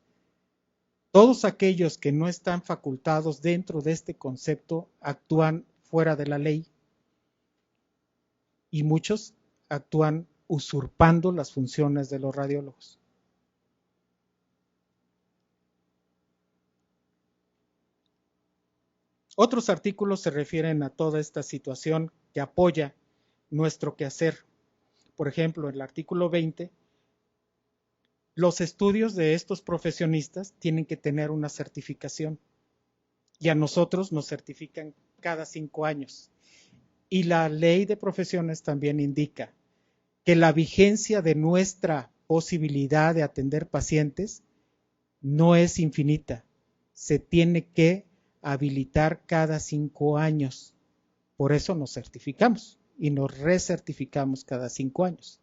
Todos aquellos que no están facultados dentro de este concepto actúan fuera de la ley y muchos actúan usurpando las funciones de los radiólogos. Otros artículos se refieren a toda esta situación que apoya nuestro quehacer. Por ejemplo, en el artículo 20, los estudios de estos profesionistas tienen que tener una certificación y a nosotros nos certifican cada 5 años. Y la ley de profesiones también indica que la vigencia de nuestra posibilidad de atender pacientes no es infinita, se tiene que habilitar cada 5 años. Por eso nos certificamos y nos recertificamos cada 5 años.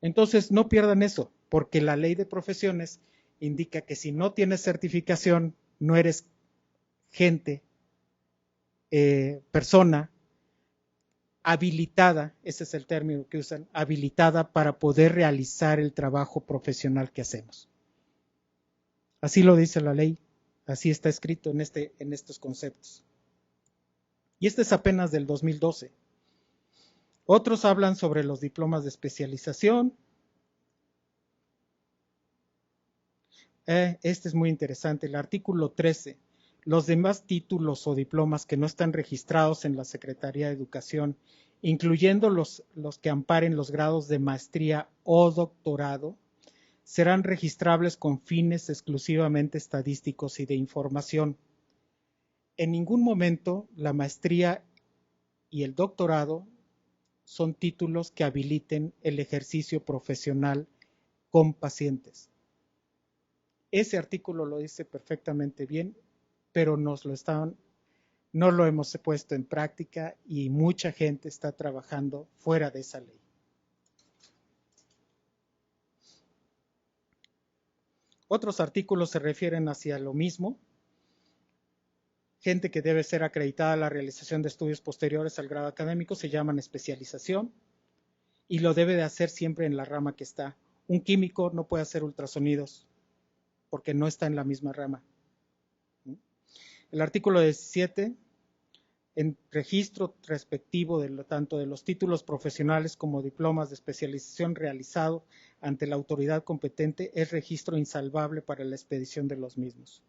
Entonces, no pierdan eso, porque la ley de profesiones indica que si no tienes certificación, no eres gente, persona habilitada, ese es el término que usan, habilitada para poder realizar el trabajo profesional que hacemos. Así lo dice la ley, así está escrito en estos conceptos. Y este es apenas del 2012. Otros hablan sobre los diplomas de especialización. Este es muy interesante, el artículo 13. Los demás títulos o diplomas que no están registrados en la Secretaría de Educación, incluyendo los que amparen los grados de maestría o doctorado, serán registrables con fines exclusivamente estadísticos y de información. En ningún momento la maestría y el doctorado son títulos que habiliten el ejercicio profesional con pacientes. Ese artículo lo dice perfectamente bien, pero nos lo están no lo hemos puesto en práctica y mucha gente está trabajando fuera de esa ley. Otros artículos se refieren hacia lo mismo. Gente que debe ser acreditada a la realización de estudios posteriores al grado académico se llaman especialización y lo debe de hacer siempre en la rama que está. Un químico no puede hacer ultrasonidos porque no está en la misma rama. El artículo 17, en registro respectivo tanto de los títulos profesionales como diplomas de especialización realizado ante la autoridad competente, es registro insalvable para la expedición de los mismos.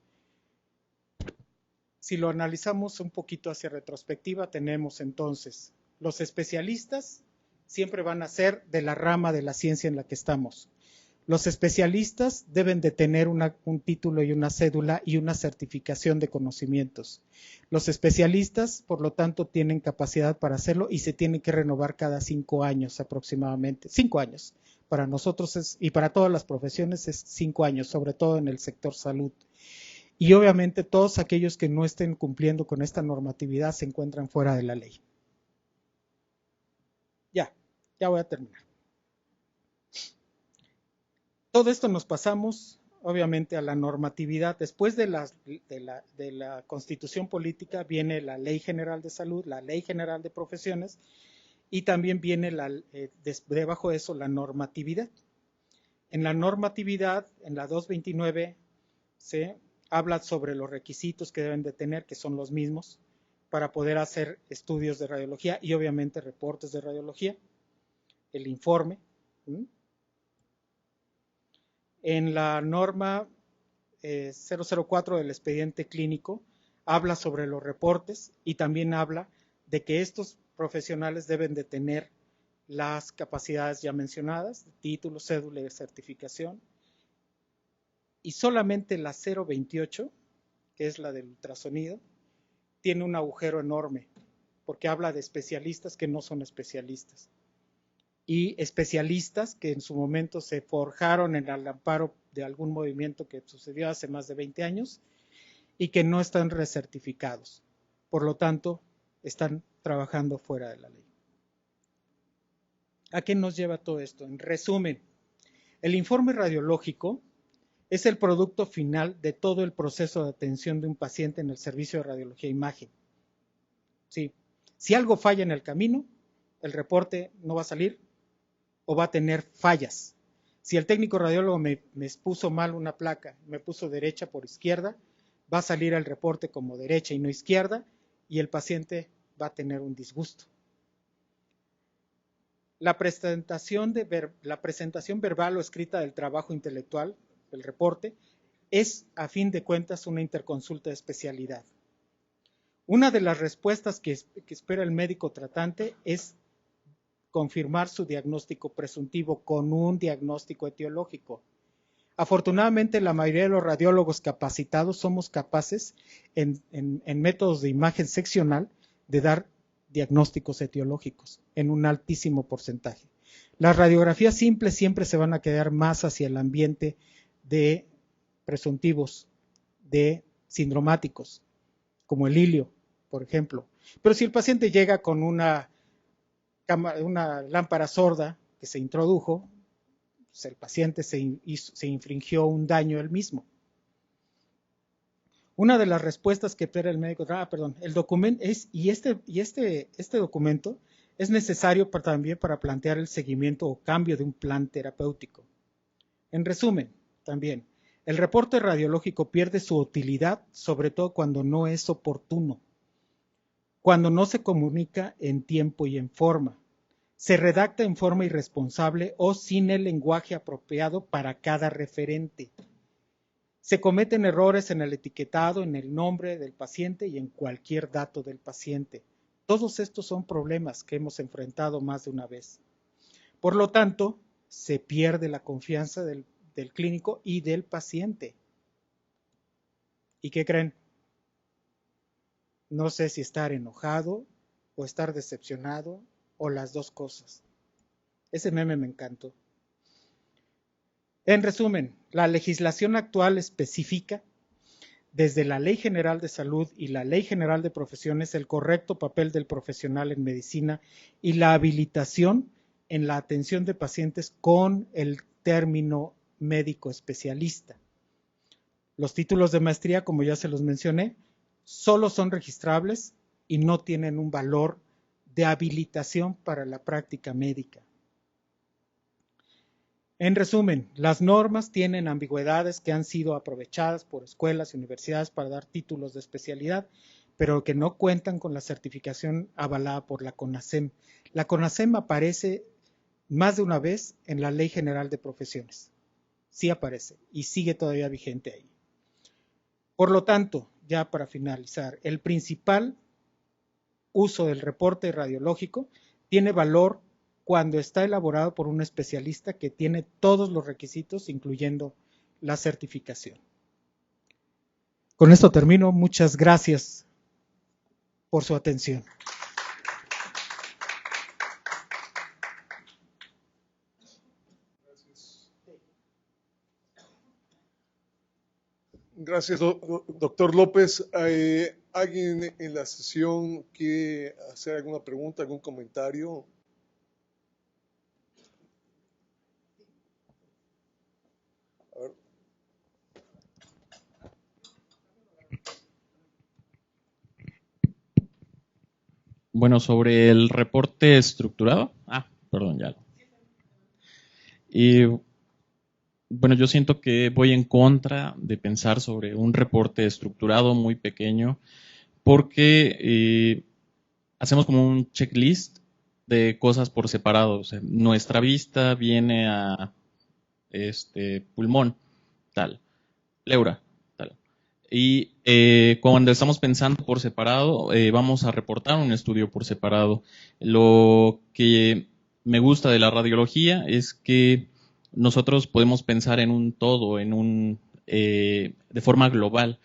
Si lo analizamos un poquito hacia retrospectiva, tenemos entonces los especialistas siempre van a ser de la rama de la ciencia en la que estamos. Los especialistas deben de tener un título y una cédula y una certificación de conocimientos. Los especialistas, por lo tanto, tienen capacidad para hacerlo y se tienen que renovar cada 5 años aproximadamente. 5 años. Para nosotros y para todas las profesiones es 5 años, sobre todo en el sector salud. Y obviamente todos aquellos que no estén cumpliendo con esta normatividad se encuentran fuera de la ley. Ya voy a terminar. Todo esto nos pasamos, obviamente, a la normatividad. Después de la Constitución Política viene la Ley General de Salud, la Ley General de Profesiones y también viene debajo de eso la normatividad. En la normatividad, en la 229, se habla sobre los requisitos que deben de tener, que son los mismos, para poder hacer estudios de radiología y obviamente reportes de radiología, el informe. En la norma 004 del expediente clínico habla sobre los reportes y también habla de que estos profesionales deben de tener las capacidades ya mencionadas, título, cédula y certificación. Y solamente la 028, que es la del ultrasonido, tiene un agujero enorme, porque habla de especialistas que no son especialistas. Y especialistas que en su momento se forjaron en el amparo de algún movimiento que sucedió hace más de 20 años y que no están recertificados. Por lo tanto, están trabajando fuera de la ley. ¿A qué nos lleva todo esto? En resumen, el informe radiológico es el producto final de todo el proceso de atención de un paciente en el servicio de radiología e imagen. Sí. Si algo falla en el camino, el reporte no va a salir o va a tener fallas. Si el técnico radiólogo me puso mal una placa, me puso derecha por izquierda, va a salir el reporte como derecha y no izquierda y el paciente va a tener un disgusto. La presentación verbal o escrita del trabajo intelectual, el reporte, es a fin de cuentas una interconsulta de especialidad. Una de las respuestas que espera el médico tratante es confirmar su diagnóstico presuntivo con un diagnóstico etiológico. Afortunadamente, la mayoría de los radiólogos capacitados somos capaces en métodos de imagen seccional de dar diagnósticos etiológicos en un altísimo porcentaje. Las radiografías simples siempre se van a quedar más hacia el ambiente de presuntivos, de sindromáticos, como el hilio, por ejemplo. Pero si el paciente llega con una lámpara sorda que se introdujo, pues el paciente se infringió un daño él mismo. Una de las respuestas que espera el médico, el documento es, este documento es necesario también para plantear el seguimiento o cambio de un plan terapéutico. En resumen, también, el reporte radiológico pierde su utilidad, sobre todo cuando no es oportuno, cuando no se comunica en tiempo y en forma, se redacta en forma irresponsable o sin el lenguaje apropiado para cada referente. Se cometen errores en el etiquetado, en el nombre del paciente y en cualquier dato del paciente. Todos estos son problemas que hemos enfrentado más de una vez. Por lo tanto, se pierde la confianza del clínico y del paciente. ¿Y qué creen? No sé si estar enojado o estar decepcionado o las dos cosas. Ese meme me encantó. En resumen, la legislación actual especifica desde la Ley General de Salud y la Ley General de Profesiones el correcto papel del profesional en medicina y la habilitación en la atención de pacientes con el término médico especialista. Los títulos de maestría, como ya se los mencioné, solo son registrables y no tienen un valor de habilitación para la práctica médica. En resumen, las normas tienen ambigüedades que han sido aprovechadas por escuelas y universidades para dar títulos de especialidad, pero que no cuentan con la certificación avalada por la CONASEM. La CONASEM aparece más de una vez en la Ley General de Profesiones. Sí aparece y sigue todavía vigente ahí. Por lo tanto, ya para finalizar, el principal uso del reporte radiológico tiene valor cuando está elaborado por un especialista que tiene todos los requisitos, incluyendo la certificación. Con esto termino. Muchas gracias por su atención. Gracias, doctor López. ¿Alguien en la sesión quiere hacer alguna pregunta, algún comentario? A ver. Bueno, sobre el reporte estructurado. Perdón, ya. Y bueno, yo siento que voy en contra de pensar sobre un reporte estructurado muy pequeño, porque hacemos como un checklist de cosas por separado. O sea, nuestra vista viene a pulmón, tal, pleura, tal. Y cuando estamos pensando por separado, vamos a reportar un estudio por separado. Lo que me gusta de la radiología es que nosotros podemos pensar en un todo, de forma global.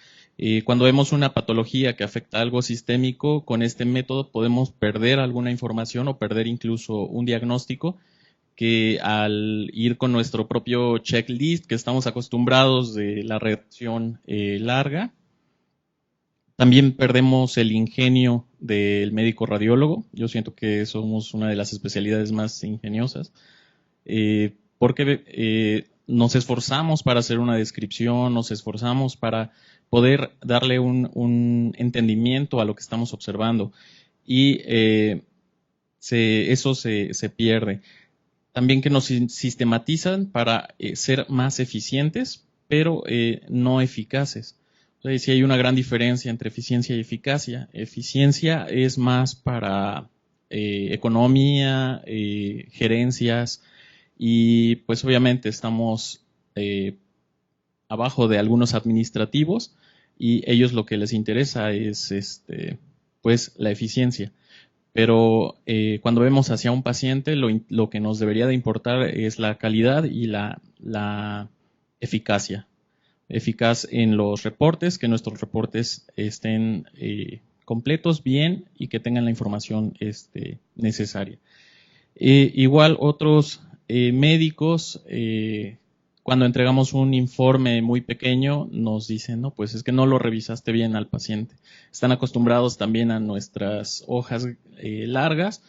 Cuando vemos una patología que afecta algo sistémico, con este método podemos perder alguna información o perder incluso un diagnóstico que al ir con nuestro propio checklist que estamos acostumbrados de la redacción larga, también perdemos el ingenio del médico radiólogo. Yo siento que somos una de las especialidades más ingeniosas, porque nos esforzamos para hacer una descripción, nos esforzamos para poder darle un entendimiento a lo que estamos observando, y eso se pierde. También que nos sistematizan para ser más eficientes, pero no eficaces. Entonces, sí hay una gran diferencia entre eficiencia y eficacia. Eficiencia es más para economía, gerencias, y pues obviamente estamos abajo de algunos administrativos, y ellos lo que les interesa es pues la eficiencia. Pero cuando vemos hacia un paciente, lo que nos debería de importar es la calidad y la eficacia. Eficaz en los reportes, que nuestros reportes estén completos, bien, y que tengan la información necesaria. Igual otros médicos, cuando entregamos un informe muy pequeño, nos dicen, no, pues es que no lo revisaste bien al paciente. Están acostumbrados también a nuestras hojas largas,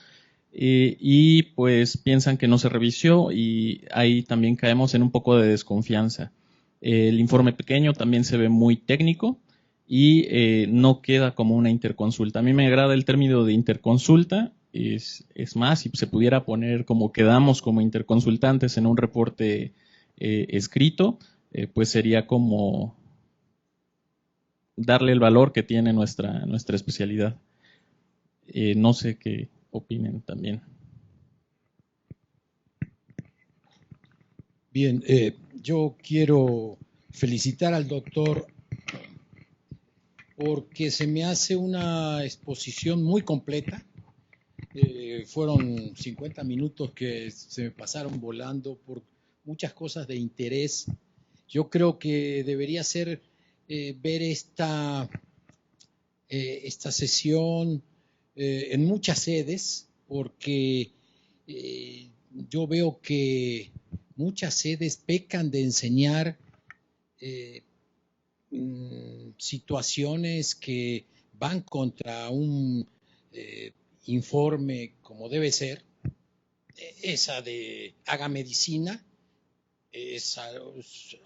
y pues piensan que no se revisó, y ahí también caemos en un poco de desconfianza. El informe pequeño también se ve muy técnico y no queda como una interconsulta. A mí me agrada el término de interconsulta. Es más, si se pudiera poner como quedamos como interconsultantes en un reporte escrito, pues sería como darle el valor que tiene nuestra especialidad. No sé qué opinen también. Bien, yo quiero felicitar al doctor porque se me hace una exposición muy completa. Fueron 50 minutos que se me pasaron volando por muchas cosas de interés. Yo creo que debería ser ver esta sesión en muchas sedes, porque yo veo que muchas sedes pecan de enseñar situaciones que van contra un informe como debe ser. Esa de haga medicina es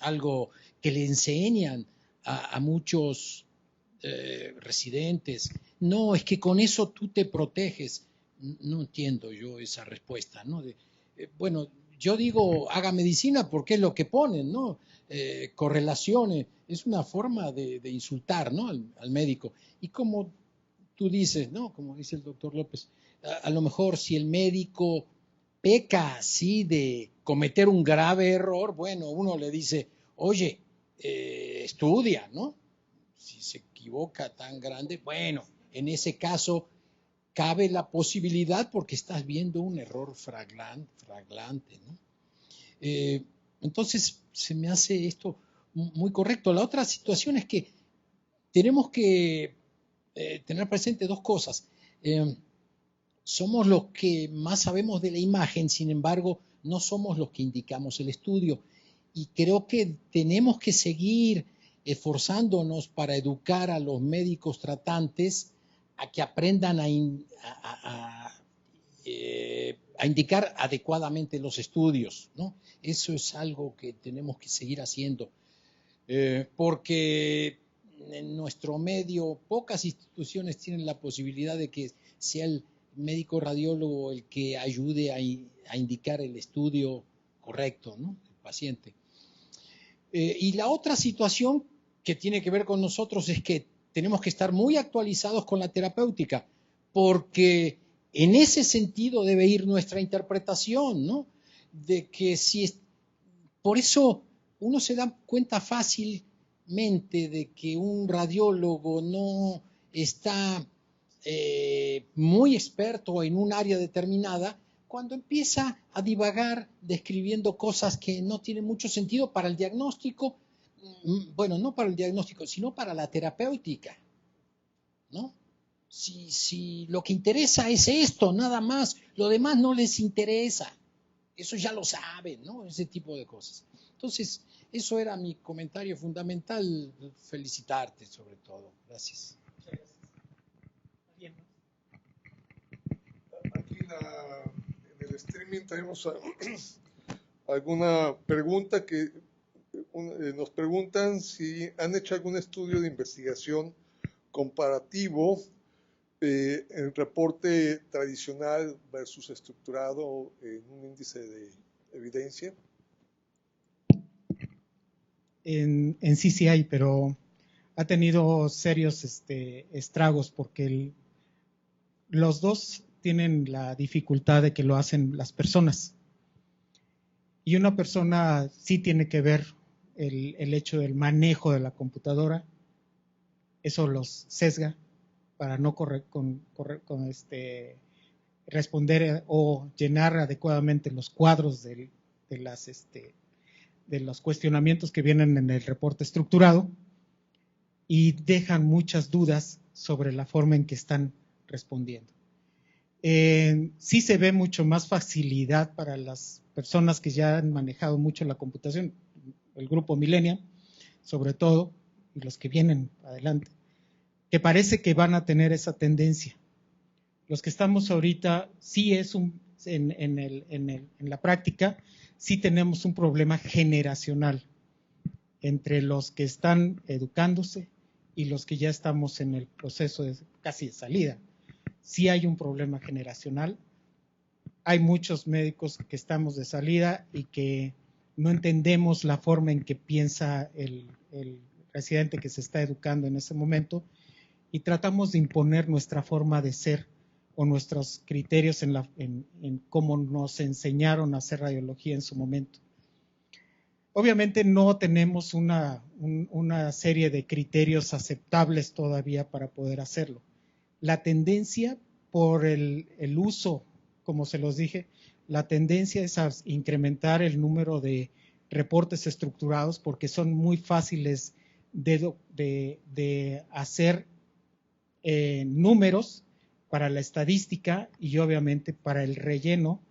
algo que le enseñan a muchos residentes. No, es que con eso tú te proteges. No entiendo yo esa respuesta, ¿no? Bueno, yo digo haga medicina porque es lo que ponen, ¿no? Correlaciones, es una forma de insultar, ¿no? al médico. Y como tú dices, ¿no? Como dice el doctor López, a lo mejor si el médico peca así de cometer un grave error, bueno, uno le dice, oye, estudia, ¿no? Si se equivoca tan grande, bueno, en ese caso cabe la posibilidad porque estás viendo un error flagrante, ¿no? Entonces se me hace esto muy correcto. La otra situación es que tenemos que tener presente dos cosas. Somos los que más sabemos de la imagen, sin embargo, no somos los que indicamos el estudio. Y creo que tenemos que seguir esforzándonos para educar a los médicos tratantes a que aprendan a indicar adecuadamente los estudios, ¿no? Eso es algo que tenemos que seguir haciendo, porque en nuestro medio pocas instituciones tienen la posibilidad de que sea el médico radiólogo el que ayude a indicar el estudio correcto, ¿no? El paciente. Y la otra situación que tiene que ver con nosotros es que tenemos que estar muy actualizados con la terapéutica, porque en ese sentido debe ir nuestra interpretación, ¿no? De que por eso uno se da cuenta fácilmente de que un radiólogo no está muy experto en un área determinada cuando empieza a divagar describiendo cosas que no tienen mucho sentido para el diagnóstico, bueno, no para el diagnóstico, sino para la terapéutica, ¿no? Si lo que interesa es esto, nada más, lo demás no les interesa, eso ya lo saben, ¿no? Ese tipo de cosas. Entonces, eso era mi comentario fundamental, felicitarte sobre todo. Gracias. Aquí en el streaming tenemos alguna pregunta que nos preguntan si han hecho algún estudio de investigación comparativo en reporte tradicional versus estructurado en un índice de evidencia. En sí hay, pero ha tenido serios estragos porque los dos tienen la dificultad de que lo hacen las personas. Y una persona sí tiene que ver el hecho del manejo de la computadora, eso los sesga para no responder o llenar adecuadamente los cuadros de los cuestionamientos que vienen en el reporte estructurado y dejan muchas dudas sobre la forma en que están respondiendo. Sí se ve mucho más facilidad para las personas que ya han manejado mucho la computación, el grupo Millennial, sobre todo, y los que vienen adelante, que parece que van a tener esa tendencia. Los que estamos ahorita, sí es en la práctica, sí tenemos un problema generacional entre los que están educándose y los que ya estamos en el proceso casi de salida. Sí hay un problema generacional. Hay muchos médicos que estamos de salida y que no entendemos la forma en que piensa el residente que se está educando en ese momento y tratamos de imponer nuestra forma de ser o nuestros criterios en cómo nos enseñaron a hacer radiología en su momento. Obviamente no tenemos una serie de criterios aceptables todavía para poder hacerlo. La tendencia por el uso, como se los dije, la tendencia es a incrementar el número de reportes estructurados porque son muy fáciles de hacer números para la estadística y obviamente para el relleno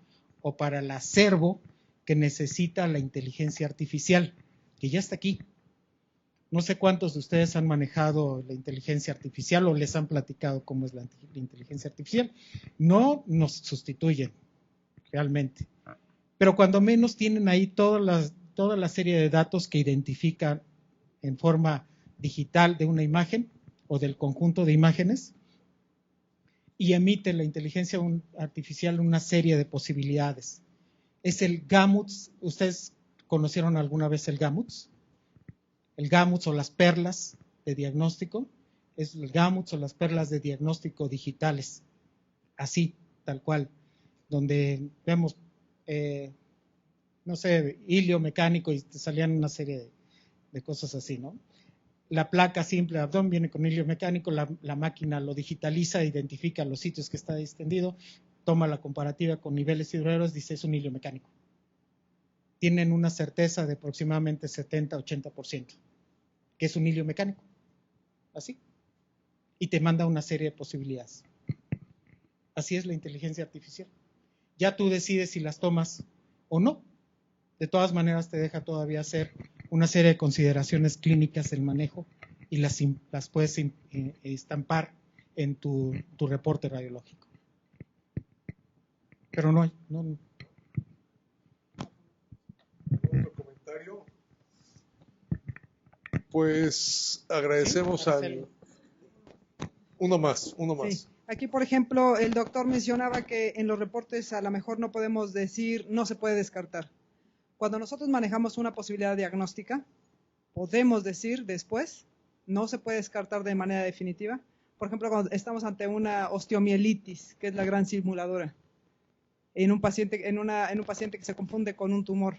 o para el acervo que necesita la inteligencia artificial, que ya está aquí. No sé cuántos de ustedes han manejado la inteligencia artificial o les han platicado cómo es la inteligencia artificial. No nos sustituyen realmente, pero cuando menos tienen ahí toda la serie de datos que identifican en forma digital de una imagen o del conjunto de imágenes, y emite la inteligencia artificial una serie de posibilidades. Es el GAMUTS. ¿Ustedes conocieron alguna vez el GAMUTS? El GAMUTS o las perlas de diagnóstico. Es el GAMUTS o las perlas de diagnóstico digitales. Así, tal cual. Donde vemos, no sé, hilio mecánico y te salían una serie de cosas así, ¿no? La placa simple de abdomen viene con hilio mecánico, la máquina lo digitaliza, identifica los sitios que está distendido, toma la comparativa con niveles hidroaéreos, dice es un hilio mecánico. Tienen una certeza de aproximadamente 70-80%, que es un hilio mecánico. Así. Y te manda una serie de posibilidades. Así es la inteligencia artificial. Ya tú decides si las tomas o no. De todas maneras te deja todavía hacer una serie de consideraciones clínicas del manejo y las puedes estampar en tu reporte radiológico. Pero no hay. ¿Otro comentario? Pues agradecemos al... Uno más. Sí. Aquí, por ejemplo, el doctor mencionaba que en los reportes a lo mejor no podemos decir no se puede descartar. Cuando nosotros manejamos una posibilidad diagnóstica, podemos decir después, no se puede descartar de manera definitiva. Por ejemplo, cuando estamos ante una osteomielitis, que es la gran simuladora, en un paciente que se confunde con un tumor.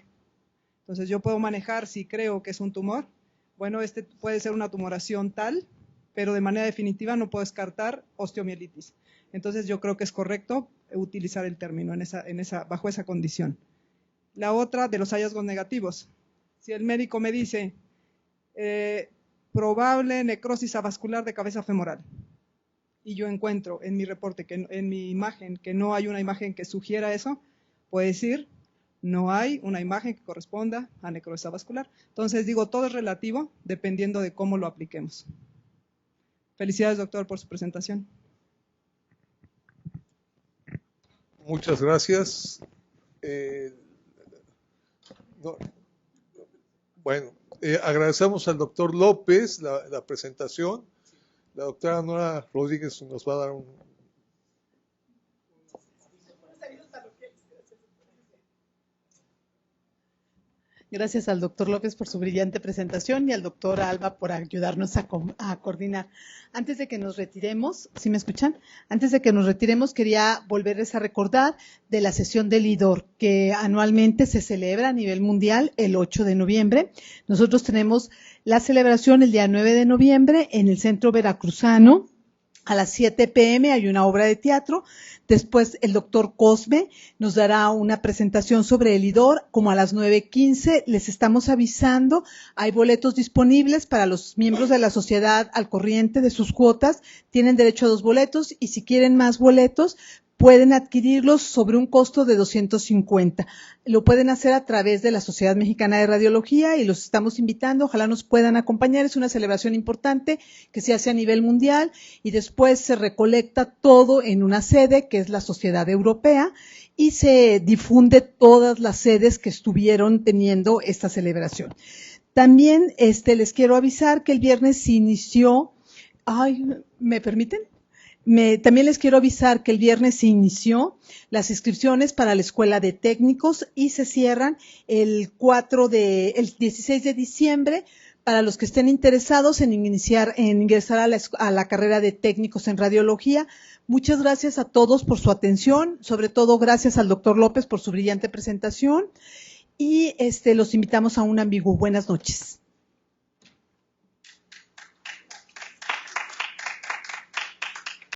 Entonces yo puedo manejar si creo que es un tumor. Bueno, este puede ser una tumoración tal, pero de manera definitiva no puedo descartar osteomielitis. Entonces yo creo que es correcto utilizar el término bajo esa condición. La otra de los hallazgos negativos. Si el médico me dice probable necrosis avascular de cabeza femoral y yo encuentro en mi reporte, en mi imagen, que no hay una imagen que sugiera eso, puede decir no hay una imagen que corresponda a necrosis avascular. Entonces digo, todo es relativo dependiendo de cómo lo apliquemos. Felicidades, doctor, por su presentación. Muchas gracias. Bueno, agradecemos al doctor López la presentación. La doctora Nora Rodríguez nos va a dar un... Gracias al doctor López por su brillante presentación y al doctor Alba por ayudarnos a coordinar. Antes de que nos retiremos, ¿sí me escuchan? Antes de que nos retiremos, quería volverles a recordar de la sesión del IDOR, que anualmente se celebra a nivel mundial el 8 de noviembre. Nosotros tenemos la celebración el día 9 de noviembre en el Centro Veracruzano. A las 7 p.m. hay una obra de teatro. Después el doctor Cosme nos dará una presentación sobre el IDOR. Como a las 9:15 les estamos avisando, hay boletos disponibles para los miembros de la sociedad al corriente de sus cuotas. Tienen derecho a 2 boletos y si quieren más boletos, pueden adquirirlos sobre un costo de 250. Lo pueden hacer a través de la Sociedad Mexicana de Radiología y los estamos invitando. Ojalá nos puedan acompañar. Es una celebración importante que se hace a nivel mundial y después se recolecta todo en una sede que es la Sociedad Europea y se difunde todas las sedes que estuvieron teniendo esta celebración. También les quiero avisar que el viernes se inició. ¿Me permiten? También les quiero avisar que el viernes se inició las inscripciones para la Escuela de Técnicos y se cierran el 16 de diciembre para los que estén interesados en ingresar a la carrera de técnicos en radiología. Muchas gracias a todos por su atención, sobre todo gracias al doctor López por su brillante presentación y los invitamos a un ambiguo. Buenas noches.